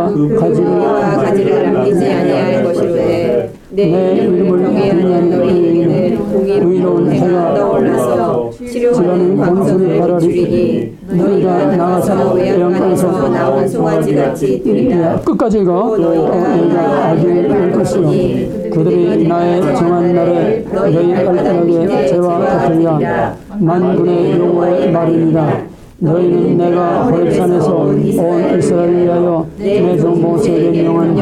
그 뿌리와 가지를 남기지 아니할 것이로되 내 이름을 경외하는 너희에게는 의로운 해가 떠올라서 지라는 권수를 바라리 너희가 나가서 영광에서 나온 송아지같이 뛰리라. 끝까지 읽어. 너희가 악을 할 것이요 그들이 나의 정한 날에 너희 깔끔하게 죄와 같으리라. 만군의 여호와의 말이니라. 너희는 내가 호렙산에서 온 이스라엘을 위하여 내 종 모세에게 명한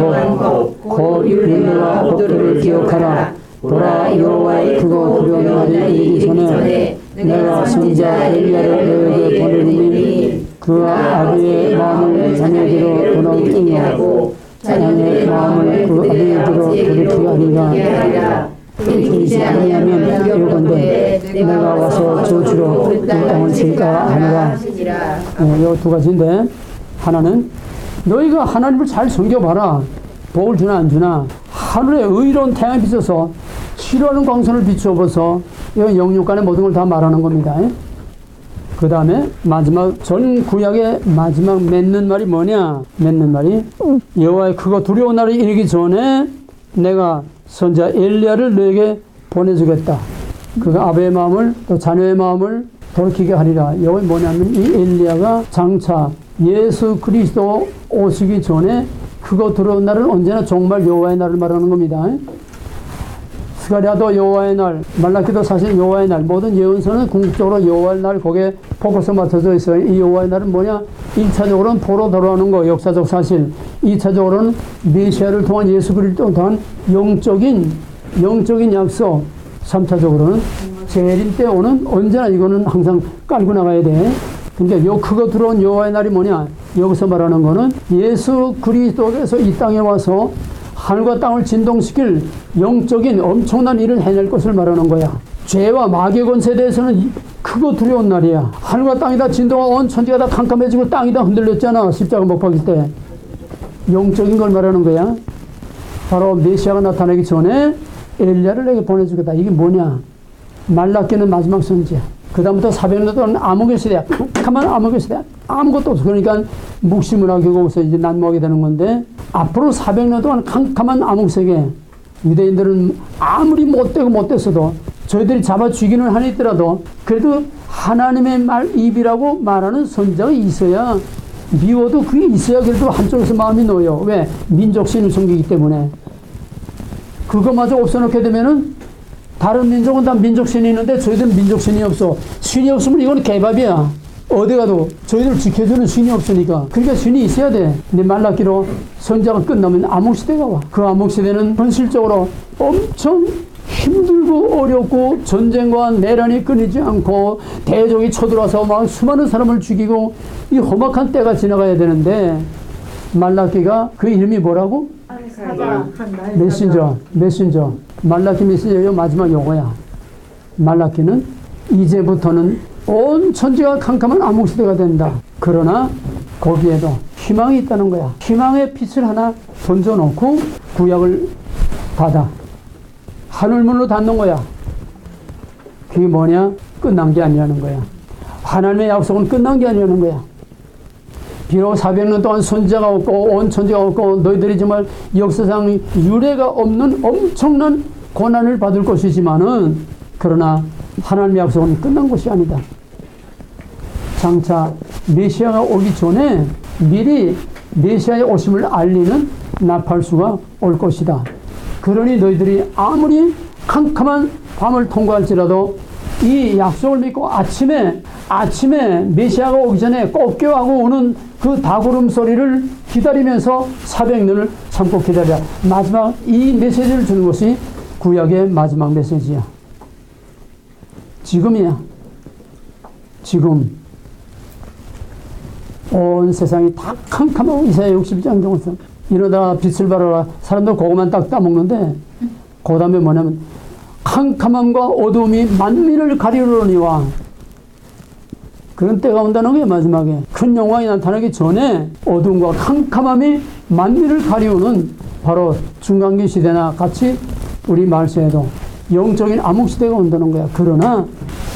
곧 율례와 법도를 기억하라. 보라, 여호와의 크고 두려운 날이 이르기 전에 내가 선지자 엘리야를 너에게 보내리니 그가 아비의 마음을 자녀에게로 돌아오게 하고 자녀의 마음을 그 아비에게로 돌이키게 하리라. 그렇게 아니하면 이러건대 내가 와서 저주로 그 땅을 칠까 하느라. 이 두 가지인데, 하나는 너희가 하나님을 잘 섬겨봐라. 복을 주나 안 주나. 하늘에 의로운 태양이 비춰서 싫어하는 광선을 비추어서 이건 영육간의 모든 걸 다 말하는 겁니다. 그 다음에 마지막 전 구약의 마지막 맺는 말이 뭐냐? 맺는 말이 여호와의 크고 두려운 날이 이르기 전에 내가 선지자 엘리야를 너에게 보내주겠다. 그가 아버의 마음을 또 자녀의 마음을 돌이키게 하리라. 이게 뭐냐면 이 엘리야가 장차 예수 그리스도 오시기 전에 그거 들어온 날은 언제나 정말 여호와의 날을 말하는 겁니다. 스가랴도 여호와의 날, 말라기도 사실 여호와의 날, 모든 예언서는 궁극적으로 여호와의 날 거기에 포커스 맞춰져 있어요. 이 여호와의 날은 뭐냐? 1차적으로는 포로 돌아오는 거, 역사적 사실. 2차적으로는 메시아를 통한 예수 그리스도를 통한 영적인 약속. 3차적으로는 재림 때 오는, 언제나 이거는 항상 깔고 나가야 돼. 그러니까 크고 들어온 여호와의 날이 뭐냐? 여기서 말하는 거는 예수 그리스도께서 이 땅에 와서 하늘과 땅을 진동시킬 영적인 엄청난 일을 해낼 것을 말하는 거야. 죄와 마귀의 권세에 대해서는 크고 두려운 날이야. 하늘과 땅이 다 진동하고 온 천지가 다 캄캄해지고 땅이 다 흔들렸잖아. 십자가 못 박일 때. 영적인 걸 말하는 거야. 바로 메시아가 나타나기 전에 엘리야를 내게 보내주겠다. 이게 뭐냐? 말라기는 마지막 선지야. 그 다음부터 400년 동안 암흑의 시대야. 캄캄한 암흑의 시대야. 아무것도 없어. 그러니까 묵심을 하게 하고서 이제 난무하게 되는 건데, 앞으로 400년 동안 캄캄한 암흑 세계. 유대인들은 아무리 못됐어도 저희들이 잡아 죽이는 한이 있더라도 그래도 하나님의 말 입이라고 말하는 선지자가 있어야, 미워도 그게 있어야 그래도 한쪽에서 마음이 놓여. 왜? 민족신을 섬기기 때문에. 그거마저 없어놓게 되면은 다른 민족은 다 민족신이 있는데 저희들은 민족신이 없어. 신이 없으면 이건 개밥이야. 어디 가도 저희들을 지켜주는 신이 없으니까. 그러니까 신이 있어야 돼. 근데 말라기로 선지자가 끝나면 암흑시대가 와. 그 암흑시대는 현실적으로 엄청 힘들고 어렵고 전쟁과 내란이 끊이지 않고 대적이 쳐들어와서 막 수많은 사람을 죽이고 이 험악한 때가 지나가야 되는데, 말라기가 그 이름이 뭐라고? 메신저. 말라기 메신저의 마지막 용어야. 말라기는 이제부터는 온 천지가 캄캄한 암흑시대가 된다. 그러나 거기에도 희망이 있다는 거야. 희망의 빛을 하나 던져놓고 구약을 닫아. 하늘문으로 닫는 거야. 그게 뭐냐? 끝난 게 아니라는 거야. 하나님의 약속은 끝난 게 아니라는 거야. 비록 400년 동안 선지자가 없고 온 천지가 없고 너희들이 정말 역사상 유례가 없는 엄청난 고난을 받을 것이지만은, 그러나 하나님의 약속은 끝난 것이 아니다. 장차 메시아가 오기 전에 미리 메시아의 오심을 알리는 나팔수가 올 것이다. 그러니 너희들이 아무리 캄캄한 밤을 통과할지라도 이 약속을 믿고 아침에 메시아가 오기 전에 꼭 껴하고 오는 그 다구름 소리를 기다리면서 400년을 참고 기다려. 마지막 이 메시지를 주는 것이 구약의 마지막 메시지야. 지금이야. 지금 온 세상이 다 캄캄하고, 이사야 62장 정도 이러다가 빛을 발하라. 사람들 그거만 딱 따먹는데, 그 다음에 뭐냐면 캄캄함과 어두움이 만민을 가리우려니와, 그런 때가 온다는 거예요. 마지막에 큰 영광이 나타나기 전에 어두움과 캄캄함이 만민을 가리우는 바로 중간기 시대나 같이 우리 말세에도 영적인 암흑시대가 온다는 거야. 그러나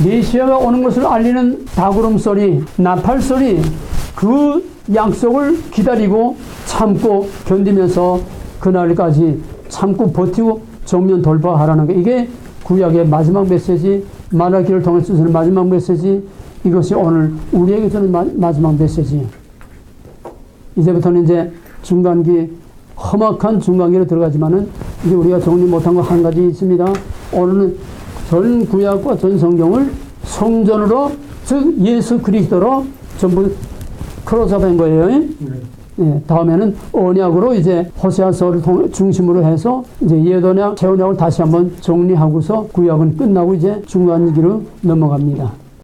메시아가 오는 것을 알리는 다구름 소리, 나팔 소리, 그 약속을 기다리고 참고 견디면서 그날까지 참고 버티고 정면 돌파하라는 거. 이게 구약의 마지막 메시지, 말라기를 통해서 주는 마지막 메시지. 이것이 오늘 우리에게 주는 마지막 메시지. 이제부터는 이제 중간기, 험악한 중간기로 들어가지만은 이제 우리가 정리 못한 거 한 가지 있습니다. 오늘은 전 구약과 전 성경을 성전으로, 즉 예수 그리스도로 전부 클로즈업한 거예요. 예, 다음에는 언약으로 이제 호세아서를 중심으로 해서 이제 옛언약, 새 언약을 다시 한번 정리하고서 구약은 끝나고 이제 중간기로 넘어갑니다.